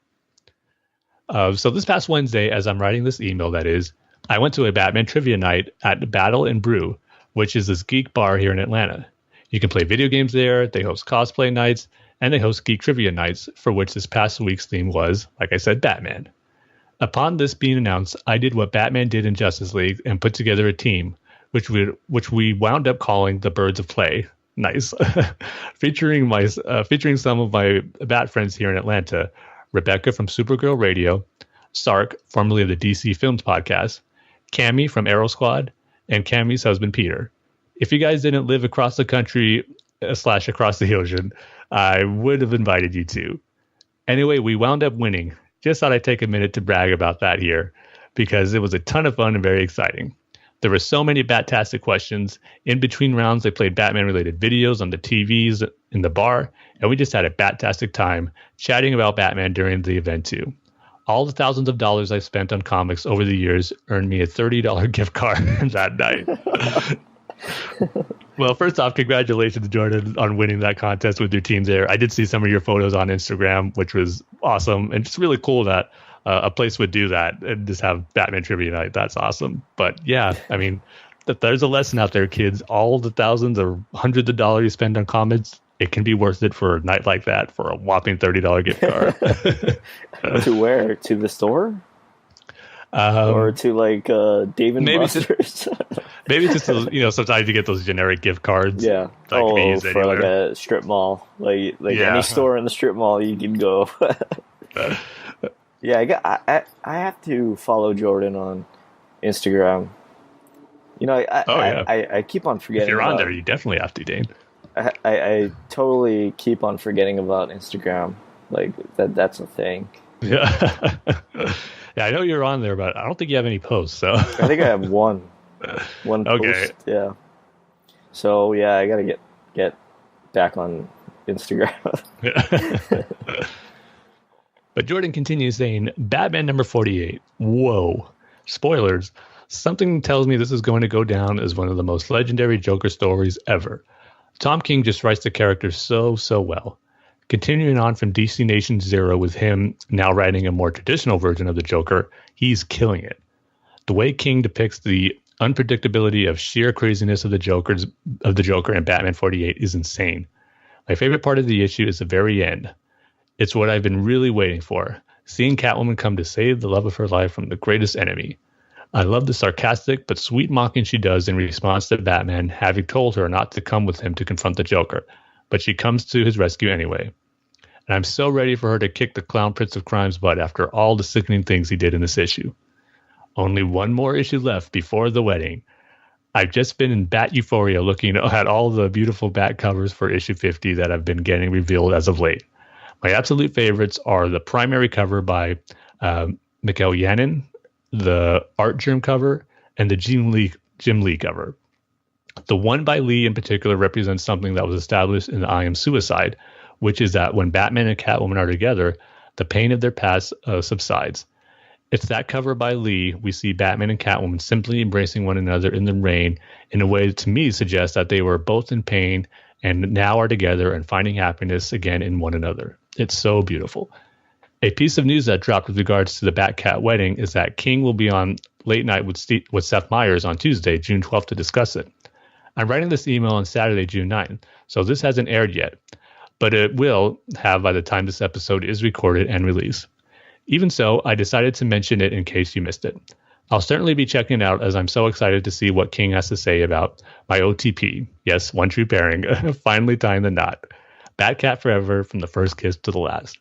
So this past Wednesday, as I'm writing this email, that is, I went to a Batman trivia night at Battle and Brew, which is this geek bar here in Atlanta. You can play video games there, they host cosplay nights, and they host geek trivia nights, for which this past week's theme was, like I said, Batman. Upon this being announced, I did what Batman did in Justice League and put together a team, which we wound up calling the Birds of Play. Nice. featuring some of my Bat friends here in Atlanta, Rebecca from Supergirl Radio, Sark, formerly of the DC Films podcast, Cammy from Arrow Squad, and Cammy's husband, Peter. If you guys didn't live across the country / across the ocean, I would have invited you too. Anyway, we wound up winning. Just thought I'd take a minute to brag about that here, because it was a ton of fun and very exciting. There were so many Bat-tastic questions. In between rounds, they played Batman-related videos on the TVs in the bar, and we just had a Bat-tastic time chatting about Batman during the event too. All the thousands of dollars I spent on comics over the years earned me a $30 gift card that night. Well, first off, congratulations, Jordan, on winning that contest with your team there. I did see some of your photos on Instagram, which was awesome. And it's really cool that a place would do that and just have Batman Trivia Night. That's awesome. But yeah, I mean, there's a lesson out there, kids. All the thousands or hundreds of dollars you spend on comics, it can be worth it for a night like that for a whopping $30 gift card. To where? To the store? Or to like Dave and Buster's? Maybe just sometimes you get those generic gift cards. Yeah. That can be used for anywhere. Like a strip mall, like any store in the strip mall, you can go. Yeah, I have to follow Jordan on Instagram. I keep on forgetting. If you're on there, you definitely have to, Dane. I totally keep on forgetting about Instagram. Like that's a thing. Yeah. Yeah, I know you're on there, but I don't think you have any posts. So I think I have one okay. post. Yeah. So yeah, I gotta get back on Instagram. But Jordan continues saying, Batman number 48. Whoa. Spoilers. Something tells me this is going to go down as one of the most legendary Joker stories ever. Tom King just writes the character so well. Continuing on from DC Nation Zero with him now writing a more traditional version of the Joker, he's killing it. The way King depicts the unpredictability of sheer craziness of the Joker in Batman 48 is insane. My favorite part of the issue is the very end. It's what I've been really waiting for, seeing Catwoman come to save the love of her life from the greatest enemy. I love the sarcastic but sweet mocking she does in response to Batman having told her not to come with him to confront the Joker, but she comes to his rescue anyway. And I'm so ready for her to kick the clown Prince of Crime's butt after all the sickening things he did in this issue. Only one more issue left before the wedding. I've just been in Bat euphoria looking at all the beautiful Bat covers for issue 50 that have been getting revealed as of late. My absolute favorites are the primary cover by Mikael Yannin, the Art Germ cover, and the Jim Lee cover. The one by Lee in particular represents something that was established in I Am Suicide, which is that when Batman and Catwoman are together, the pain of their past subsides. It's that cover by Lee we see Batman and Catwoman simply embracing one another in the rain in a way that to me suggests that they were both in pain and now are together and finding happiness again in one another. It's so beautiful. A piece of news that dropped with regards to the Bat-Cat wedding is that King will be on Late Night with Seth Meyers on Tuesday, June 12th to discuss it. I'm writing this email on Saturday, June 9th, so this hasn't aired yet, but it will have by the time this episode is recorded and released. Even so, I decided to mention it in case you missed it. I'll certainly be checking it out as I'm so excited to see what King has to say about my OTP. Yes, one true pairing. Finally tying the knot. Batcat forever from the first kiss to the last.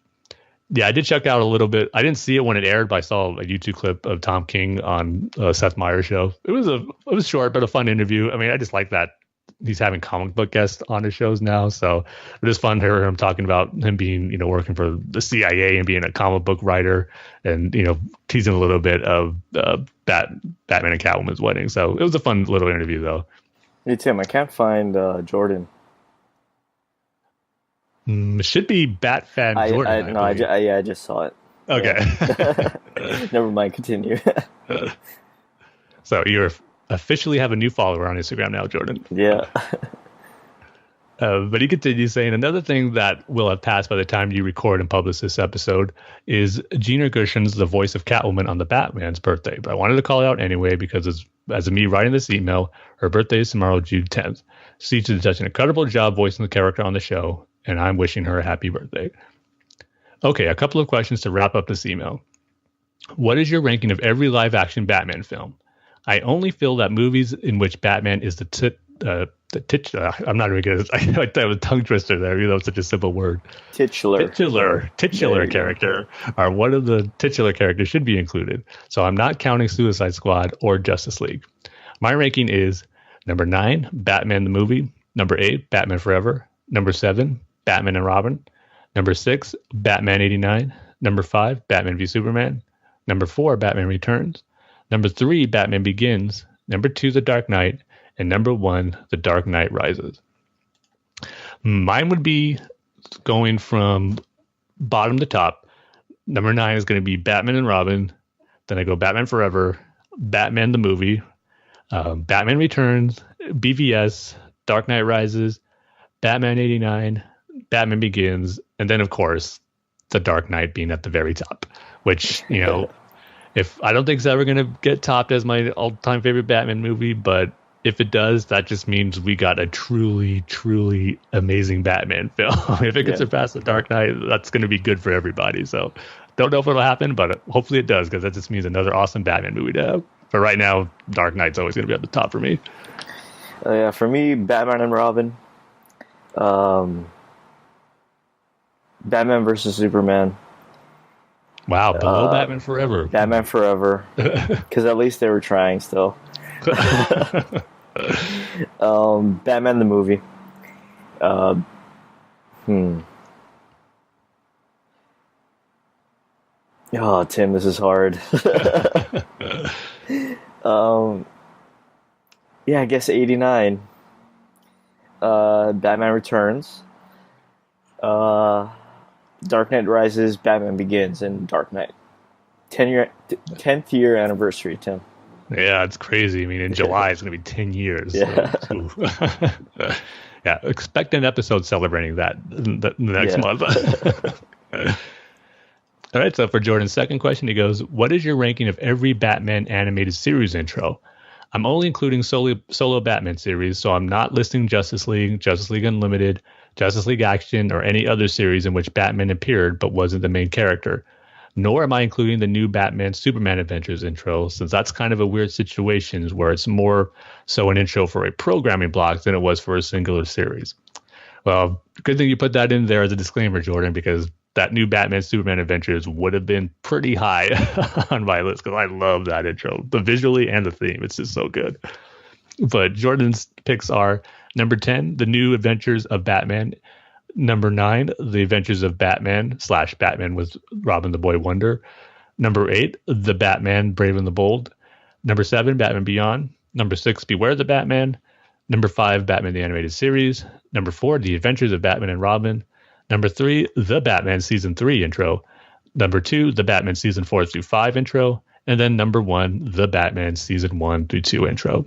Yeah, I did check out a little bit. I didn't see it when it aired, but I saw a YouTube clip of Tom King on Seth Meyers' show. It was short, but a fun interview. I mean, I just like that he's having comic book guests on his shows now. So it is fun to hear him talking about him being, working for the CIA and being a comic book writer and, teasing a little bit of Batman and Catwoman's wedding. So it was a fun little interview, though. Hey, Tim, I can't find Jordan. It should be Bat-Fan Jordan. I just saw it. Okay. Yeah. Never mind, continue. So you're officially have a new follower on Instagram now, Jordan. Yeah. But he continues saying, another thing that will have passed by the time you record and publish this episode is Gina Gershon's the voice of Catwoman on the Batman's birthday. But I wanted to call it out anyway because as of me writing this email, her birthday is tomorrow, June 10th. She did such an incredible job voicing the character on the show, and I'm wishing her a happy birthday. Okay, a couple of questions to wrap up this email. What is your ranking of every live-action Batman film? I only feel that movies in which Batman is the I'm not really good. I have a tongue twister there, even though it's such a simple word. Titular character are one of the titular characters should be included. So I'm not counting Suicide Squad or Justice League. My ranking is number 9, Batman the movie. Number 8, Batman Forever. Number 7, Batman and Robin. Number 6, Batman 89. Number 5, Batman v Superman. Number 4, Batman Returns. Number 3, Batman Begins. Number 2, The Dark Knight. And number 1, The Dark Knight Rises. Mine would be going from bottom to top. Number 9 is going to be Batman and Robin. Then I go Batman Forever, Batman the movie, Batman Returns, BVS, Dark Knight Rises, Batman 89, Batman Begins, and then, of course, The Dark Knight being at the very top, which, if I don't think it's ever going to get topped as my all-time favorite Batman movie, but if it does, that just means we got a truly, truly amazing Batman film. If it can surpass The Dark Knight, that's going to be good for everybody. So don't know if it'll happen, but hopefully it does, because that just means another awesome Batman movie to have. But right now, Dark Knight's always going to be at the top for me. Yeah, for me, Batman and Robin. Batman versus Superman. Wow, below Batman Forever. Batman Forever. Because at least they were trying still. Batman the movie. Oh, Tim, this is hard. Yeah, I guess 89. Batman Returns. Dark Knight Rises, Batman Begins, and Dark Knight. 10th year anniversary, Tim. Yeah, it's crazy. I mean, in July, it's going to be 10 years. Yeah. So, yeah, expect an episode celebrating that the next month. All right, so for Jordan's second question, he goes, what is your ranking of every Batman animated series intro? I'm only including solo Batman series, so I'm not listing Justice League Unlimited, Justice League Action, or any other series in which Batman appeared but wasn't the main character. Nor am I including the new Batman Superman Adventures intro, since that's kind of a weird situation where it's more so an intro for a programming block than it was for a singular series. Well, good thing you put that in there as a disclaimer, Jordan, because that new Batman Superman Adventures would have been pretty high on my list, because I love that intro, the visually and the theme. It's just so good. But Jordan's picks are number 10, The New Adventures of Batman. Number 9, The Adventures of Batman / Batman with Robin the Boy Wonder. Number 8, The Batman Brave and the Bold. Number 7, Batman Beyond. Number 6, Beware the Batman. Number 5, Batman the Animated Series. Number 4, The Adventures of Batman and Robin. Number 3, The Batman Season 3 intro. Number 2, The Batman Season 4 through 5 intro. And then number 1, The Batman Season 1 through 2 intro.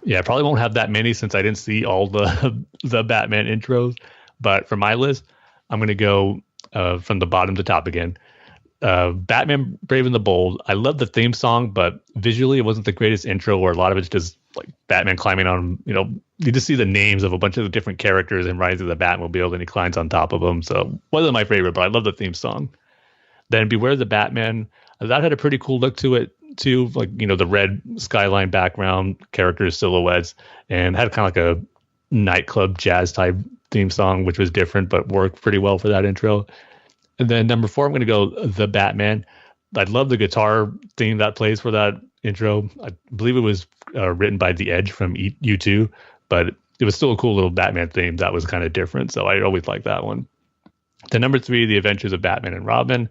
Yeah, I probably won't have that many since I didn't see all the Batman intros. But for my list, I'm going to go from the bottom to top again. Batman Brave and the Bold. I love the theme song, but visually it wasn't the greatest intro, where a lot of it's just like Batman climbing on, you just see the names of a bunch of the different characters and riding to the Batmobile, and he climbs on top of them. So wasn't my favorite, but I love the theme song. Then Beware the Batman, that had a pretty cool look to it too, like, you know, the red skyline background, characters, silhouettes, and had kind of like a nightclub jazz type theme song, which was different but worked pretty well for that intro. And then number 4, I'm going to go The Batman. I love the guitar theme that plays for that intro. I believe it was written by The Edge from U2, but it was still a cool little Batman theme that was kind of different. So I always liked that one. Then number 3, The Adventures of Batman and Robin.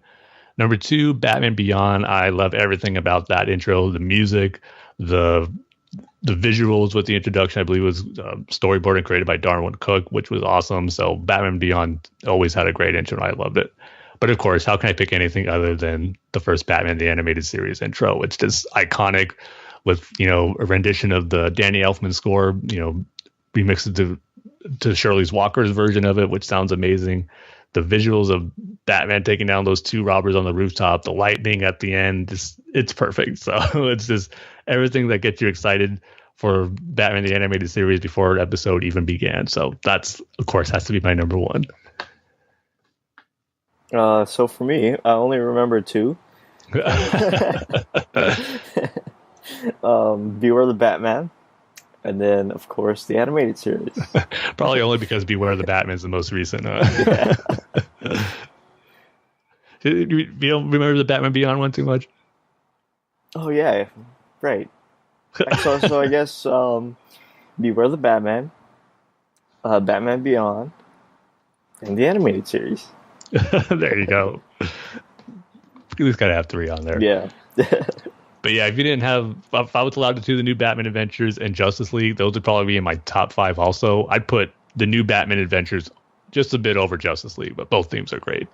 Number 2, Batman Beyond. I love everything about that intro, the music, the visuals with the introduction. I believe it was storyboarded and created by Darwin Cook, which was awesome. So Batman Beyond always had a great intro, and I loved it. But of course, how can I pick anything other than the first Batman the Animated Series intro? It's just iconic with, you know, a rendition of the Danny Elfman score, you know, remixed to Shirley Walker's version of it, which sounds amazing. The visuals of Batman taking down those 2 robbers on the rooftop, the lightning at the end, it's perfect. So it's just everything that gets you excited for Batman the Animated Series before an episode even began. So that's, of course, has to be my number 1. So for me, I only remember 2. Beware the Batman, and then, of course, the animated series. Probably only because Beware the Batman is the most recent. Yeah. You don't remember the Batman Beyond one too much? Oh, yeah. Right. So I guess Beware the Batman, Batman Beyond, and the animated series. There you go. You just gotta have 3 on there. Yeah. But yeah, if I was allowed to do the new Batman Adventures and Justice League, those would probably be in my top 5 also. I'd put the new Batman Adventures just a bit over Justice League, but both themes are great.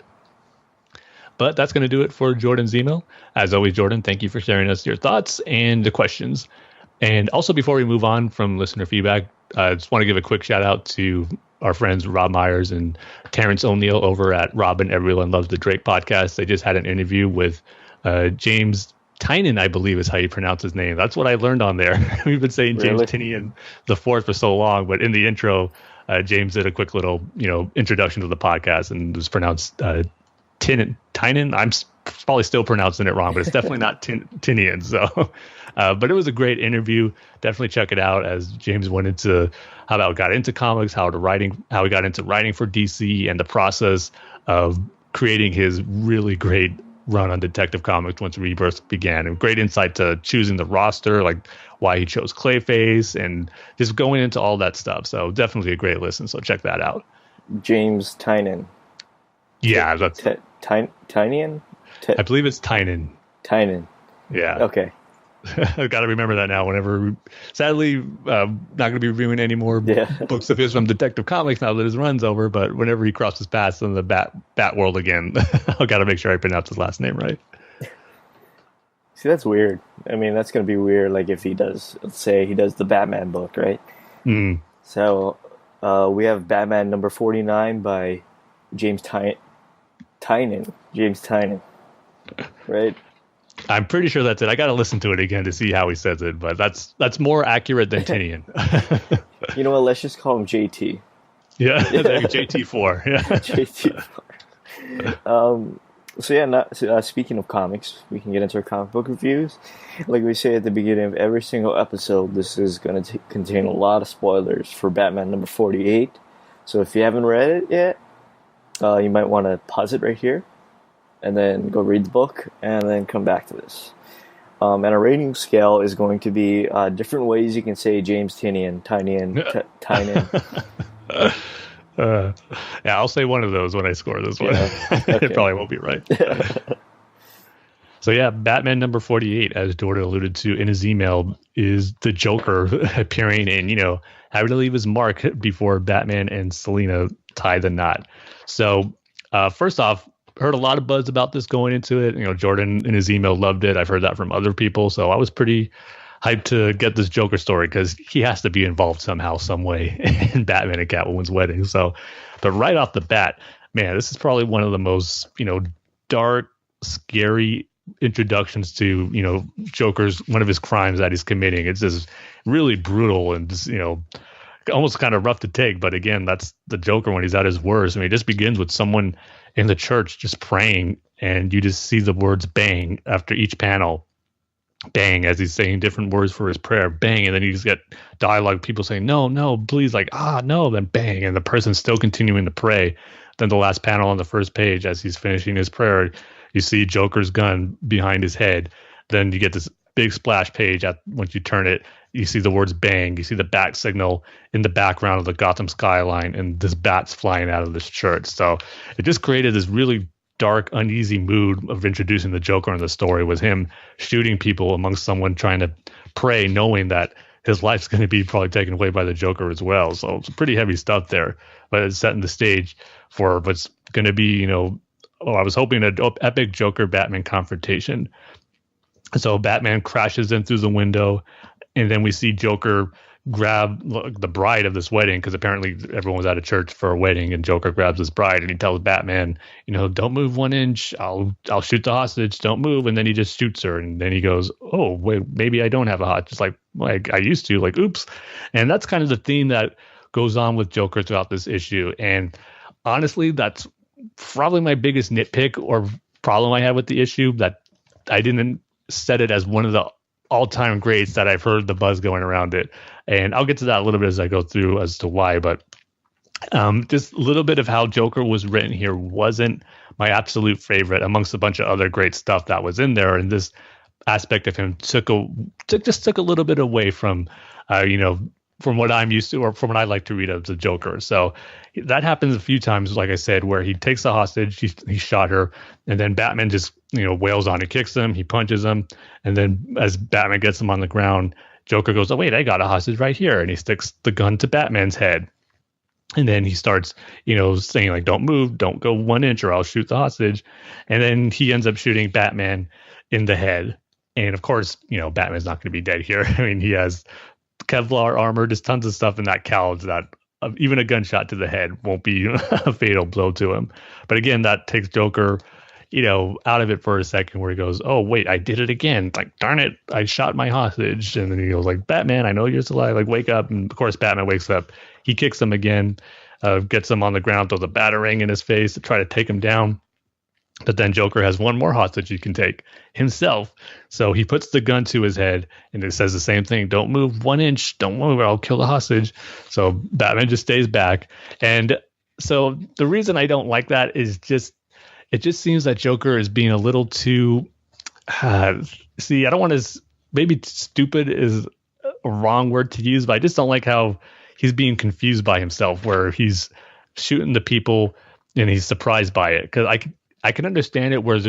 But that's going to do it for Jordan's email. As always, Jordan, thank you for sharing us your thoughts and the questions. And also, before we move on from listener feedback, I just want to give a quick shout out to our friends Rob Myers and Terrence O'Neill over at Rob and Everyone Loves the Drake podcast. They just had an interview with James Tynan, I believe is how you pronounce his name. That's what I learned on there. We've been saying James Tynion the fourth for so long, but in the intro, James did a quick little, introduction to the podcast, and it was pronounced Tynan. I'm probably still pronouncing it wrong, but it's definitely not Tynion. So, but it was a great interview. Definitely check it out, as James went into how he got into comics, how he got into writing for DC, and the process of creating his really great run on Detective Comics once Rebirth began, and great insight to choosing the roster, like why he chose Clayface, and just going into all that stuff. So definitely a great listen. So check that out. James Tynan. Yeah, that's Tynion. I believe it's Tynan. Tynan. Yeah. Okay. I've got to remember that now. Whenever, sadly, not going to be reviewing any more books of his from Detective Comics now that his run's over. But whenever he crosses paths in the Bat world again, I've got to make sure I pronounce his last name right. See, that's weird. I mean, that's going to be weird. Like if he does, let's say he does the Batman book, right? Mm. So we have Batman number 49 by James Tynan. James Tynan, right? I'm pretty sure that's it. I got to listen to it again to see how he says it, but that's more accurate than Tynion. You know what? Let's just call him JT. Yeah, JT4. Yeah, JT4. Speaking of comics, we can get into our comic book reviews. Like we say at the beginning of every single episode, this is going to contain a lot of spoilers for Batman number 48. So if you haven't read it yet, you might want to pause it right here, and then go read the book, and then come back to this. And our rating scale is going to be different ways you can say James Tynion. Yeah, I'll say one of those when I score this one. Yeah. Okay. It probably won't be right. So yeah, Batman number 48, as Jordan alluded to in his email, is the Joker appearing and, having to leave his mark before Batman and Selina tie the knot. So first off, heard a lot of buzz about this going into it. Jordan in his email loved it. I've heard that from other people. So I was pretty hyped to get this Joker story, because he has to be involved somehow, some way in Batman and Catwoman's wedding. So, but right off the bat, man, this is probably one of the most, dark, scary introductions to, Joker's, one of his crimes that he's committing. It's just really brutal and just, almost kind of rough to take. But again, that's the Joker when he's at his worst. I mean, it just begins with someone in the church just praying and you just see the words bang after each panel. Bang, as he's saying different words for his prayer, bang, and then you just get dialogue, people saying, no, please, like, no, then bang, and the person's still continuing to pray. Then the last panel on the first page, as he's finishing his prayer, you see Joker's gun behind his head. Then you get this big splash page. Once you turn it, you see the words bang, you see the bat signal in the background of the Gotham skyline, and this bat's flying out of this church. So it just created this really dark, uneasy mood of introducing the Joker in the story, was him shooting people amongst someone trying to pray, knowing that his life's going to be probably taken away by the Joker as well. So it's pretty heavy stuff there, but it's setting the stage for what's going to be, I was hoping an epic Joker Batman confrontation. So Batman crashes in through the window, and then we see Joker grab the bride of this wedding, because apparently everyone was at a church for a wedding, and Joker grabs his bride and he tells Batman, don't move 1 inch, I'll shoot the hostage, don't move. And then he just shoots her, and then he goes, oh wait, maybe I don't have a hostage, like I used to, like, oops. And that's kind of the theme that goes on with Joker throughout this issue. And honestly, that's probably my biggest nitpick or problem I had with the issue, that I didn't set it as one of the all-time greats that I've heard the buzz going around it. And I'll get to that a little bit as I go through as to why, but just a little bit of how Joker was written here wasn't my absolute favorite amongst a bunch of other great stuff that was in there. And this aspect of him took a little bit away from, from what I'm used to, or from what I like to read as a Joker. So that happens a few times, like I said, where he takes the hostage, he shot her, and then Batman just, wails on and kicks him, he punches him, and then as Batman gets him on the ground, Joker goes, oh, wait, I got a hostage right here. And he sticks the gun to Batman's head. And then he starts, saying, like, don't move, don't go 1 inch or I'll shoot the hostage. And then he ends up shooting Batman in the head. And of course, Batman's not going to be dead here. I mean, he has Kevlar armor, just tons of stuff in that cowl that even a gunshot to the head won't be a fatal blow to him. But again, that takes Joker, out of it for a second, where he goes, oh, wait, I did it again. Like, darn it, I shot my hostage. And then he goes, like, Batman, I know you're still alive. Like, wake up. And of course, Batman wakes up. He kicks him again, gets him on the ground, throws a batarang in his face to try to take him down. But then Joker has one more hostage he can take, himself. So he puts the gun to his head, and it says the same thing. Don't move 1 inch. Don't move or I'll kill the hostage. So Batman just stays back. And so the reason I don't like that is it just seems that Joker is being a little too, I don't want to, maybe stupid is a wrong word to use, but I just don't like how he's being confused by himself, where he's shooting the people and he's surprised by it. Because I can understand it, where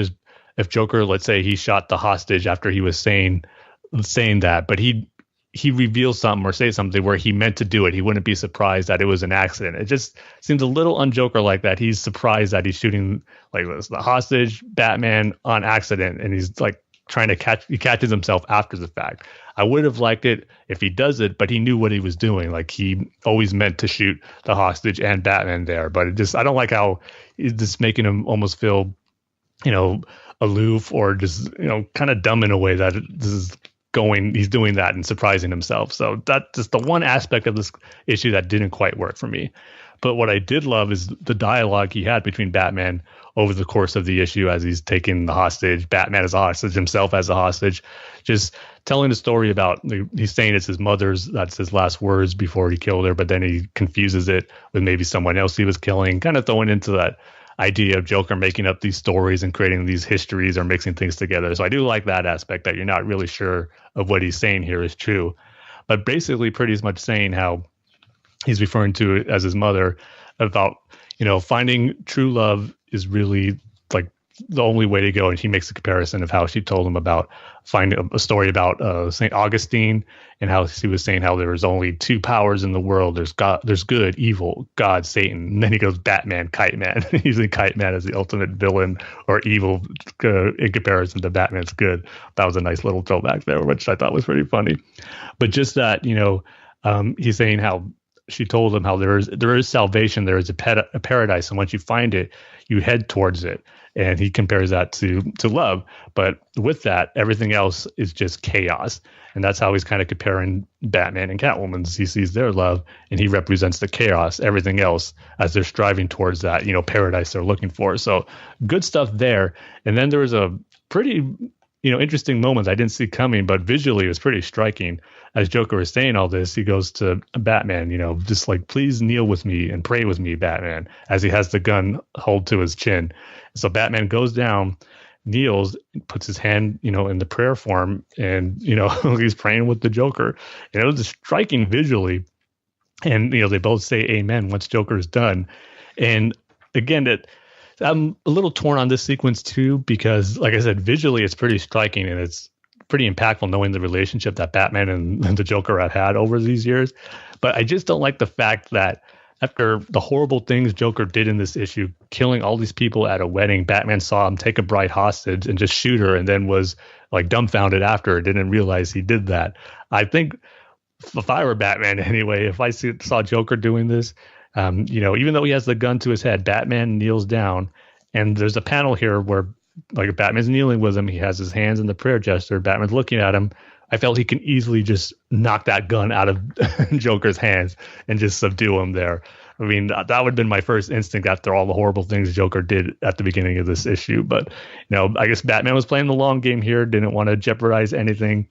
if Joker, let's say he shot the hostage after he was saying that, but he reveals something or say something where he meant to do it, he wouldn't be surprised that it was an accident. It just seems a little un-Joker like that. He's surprised that he's shooting like the hostage, Batman, on accident, and he's like trying to he catches himself after the fact. I would have liked it if he does it, but he knew what he was doing. Like, he always meant to shoot the hostage and Batman there, but I don't like how it's just making him almost feel, aloof, or just, kind of dumb in a way that he's doing that and surprising himself. So that's just the one aspect of this issue that didn't quite work for me. But what I did love is the dialogue he had between Batman over the course of the issue, as he's taking the hostage, Batman as a hostage, himself as a hostage, just telling the story about, he's saying it's his mother's, that's his last words before he killed her, but then he confuses it with maybe someone else he was killing, kind of throwing into that idea of Joker making up these stories and creating these histories or mixing things together. So I do like that aspect, that you're not really sure of what he's saying here is true, but basically pretty much saying how he's referring to it as his mother, about, finding true love is really like the only way to go. And he makes a comparison of how she told him about finding a story about St. Augustine, and how she was saying how there was only two powers in the world. There's God, there's good, evil, God, Satan. And then he goes Batman, Kite Man, using Kite Man as the ultimate villain or evil in comparison to Batman's good. That was a nice little throwback there, which I thought was pretty funny. But just that, he's saying how she told him how there is salvation, there is a paradise, and once you find it, you head towards it. And he compares that to love. But with that, everything else is just chaos. And that's how he's kind of comparing Batman and Catwoman. He sees their love and he represents the chaos, everything else, as they're striving towards that, paradise they're looking for. So good stuff there. And then there was a pretty, interesting moment I didn't see coming, but visually it was pretty striking. As Joker is saying all this, he goes to Batman, just like, please kneel with me and pray with me, Batman, as he has the gun hold to his chin. So Batman goes down, kneels, puts his hand, in the prayer form, and, he's praying with the Joker. And it was striking visually. And, they both say amen once Joker's done. And again, I'm a little torn on this sequence too, because like I said, visually it's pretty striking and it's pretty impactful knowing the relationship that Batman and the Joker have had over these years. But I just don't like the fact that after the horrible things Joker did in this issue, killing all these people at a wedding, Batman saw him take a bride hostage and just shoot her, and then was like dumbfounded after, didn't realize he did that. I think if I were Batman anyway, if I saw Joker doing this, even though he has the gun to his head, Batman kneels down, and there's a panel here where like Batman's kneeling with him. He has his hands in the prayer gesture. Batman's looking at him. I felt he can easily just knock that gun out of Joker's hands and just subdue him there. I mean, that would have been my first instinct after all the horrible things Joker did at the beginning of this issue. But, I guess Batman was playing the long game here, didn't want to jeopardize anything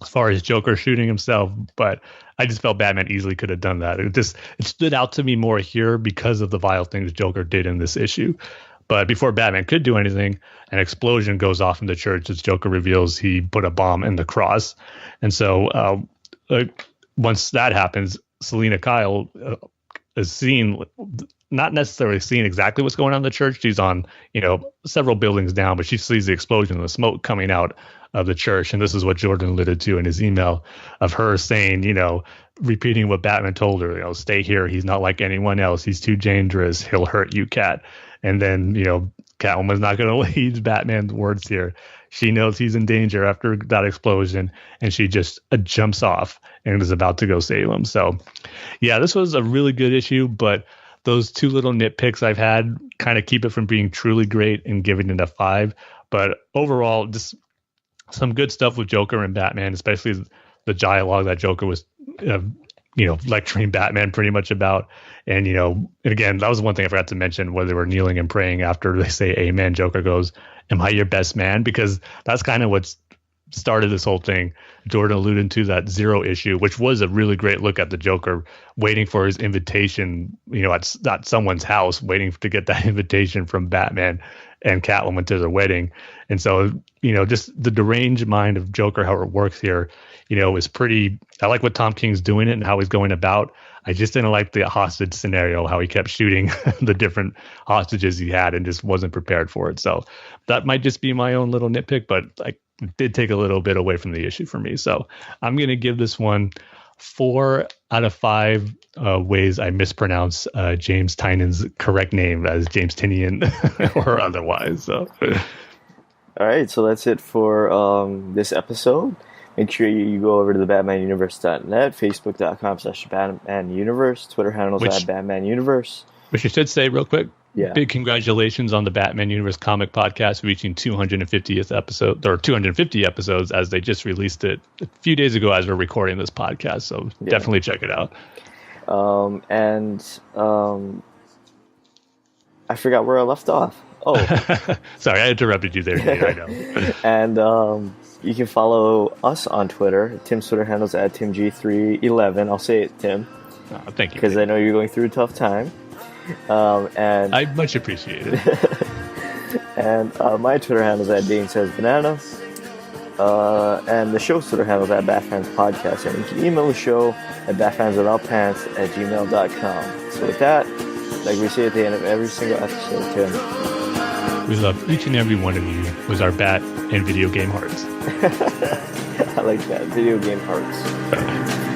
as far as Joker shooting himself. But I just felt Batman easily could have done that. It stood out to me more here because of the vile things Joker did in this issue. But before Batman could do anything, an explosion goes off in the church as Joker reveals he put a bomb in the cross. And so once that happens, Selina Kyle is seen, not necessarily seeing exactly what's going on in the church. She's on, several buildings down, but she sees the explosion and the smoke coming out of the church. And this is what Jordan alluded to in his email of her saying, repeating what Batman told her, stay here. He's not like anyone else. He's too dangerous. He'll hurt you, Cat. And then, Catwoman's not going to heed Batman's words here. She knows he's in danger after that explosion, and she just jumps off and is about to go save him. So, yeah, this was a really good issue, but those two little nitpicks I've had kind of keep it from being truly great and giving it a 5. But overall, just some good stuff with Joker and Batman, especially the dialogue that Joker was lecturing Batman pretty much about. And, again, that was one thing I forgot to mention, where they were kneeling and praying after they say amen. Joker goes, am I your best man? Because that's kind of what started this whole thing. Jordan alluded to that Zero issue, which was a really great look at the Joker waiting for his invitation, at someone's house, waiting to get that invitation from Batman and Catwoman to their wedding. And so, just the deranged mind of Joker, how it works here, is pretty, I like what Tom King's doing it and how he's going about. I just didn't like the hostage scenario, how he kept shooting the different hostages he had and just wasn't prepared for it. So that might just be my own little nitpick, but it did take a little bit away from the issue for me. So I'm going to give this one 4 out of 5 ways I mispronounce James Tynion's correct name as James Tynion or otherwise. So. All right, so that's it for this episode. Make sure you go over to the BatmanUniverse.net, Facebook.com/BatmanUniverse, Twitter handles at BatmanUniverse. Which you should say real quick. Yeah. Big congratulations on the Batman Universe Comic Podcast reaching 250th episode, or 250 episodes, as they just released it a few days ago as we're recording this podcast. So definitely check it out. I forgot where I left off. Oh, sorry, I interrupted you there. I know. And you can follow us on Twitter. Tim's Twitter handles at TimG311. I'll say it, Tim. Thank you. Because I know you're going through a tough time. And I much appreciate it. And my Twitter handle is at Dane Says Banana. And the show's Twitter handle is at Bat-Fans Podcast. And you can email the show at batfanswithoutpants@gmail.com. So with that, like we say at the end of every single episode, Tim, we love each and every one of you with our bat and video game hearts. I like that. Video game hearts.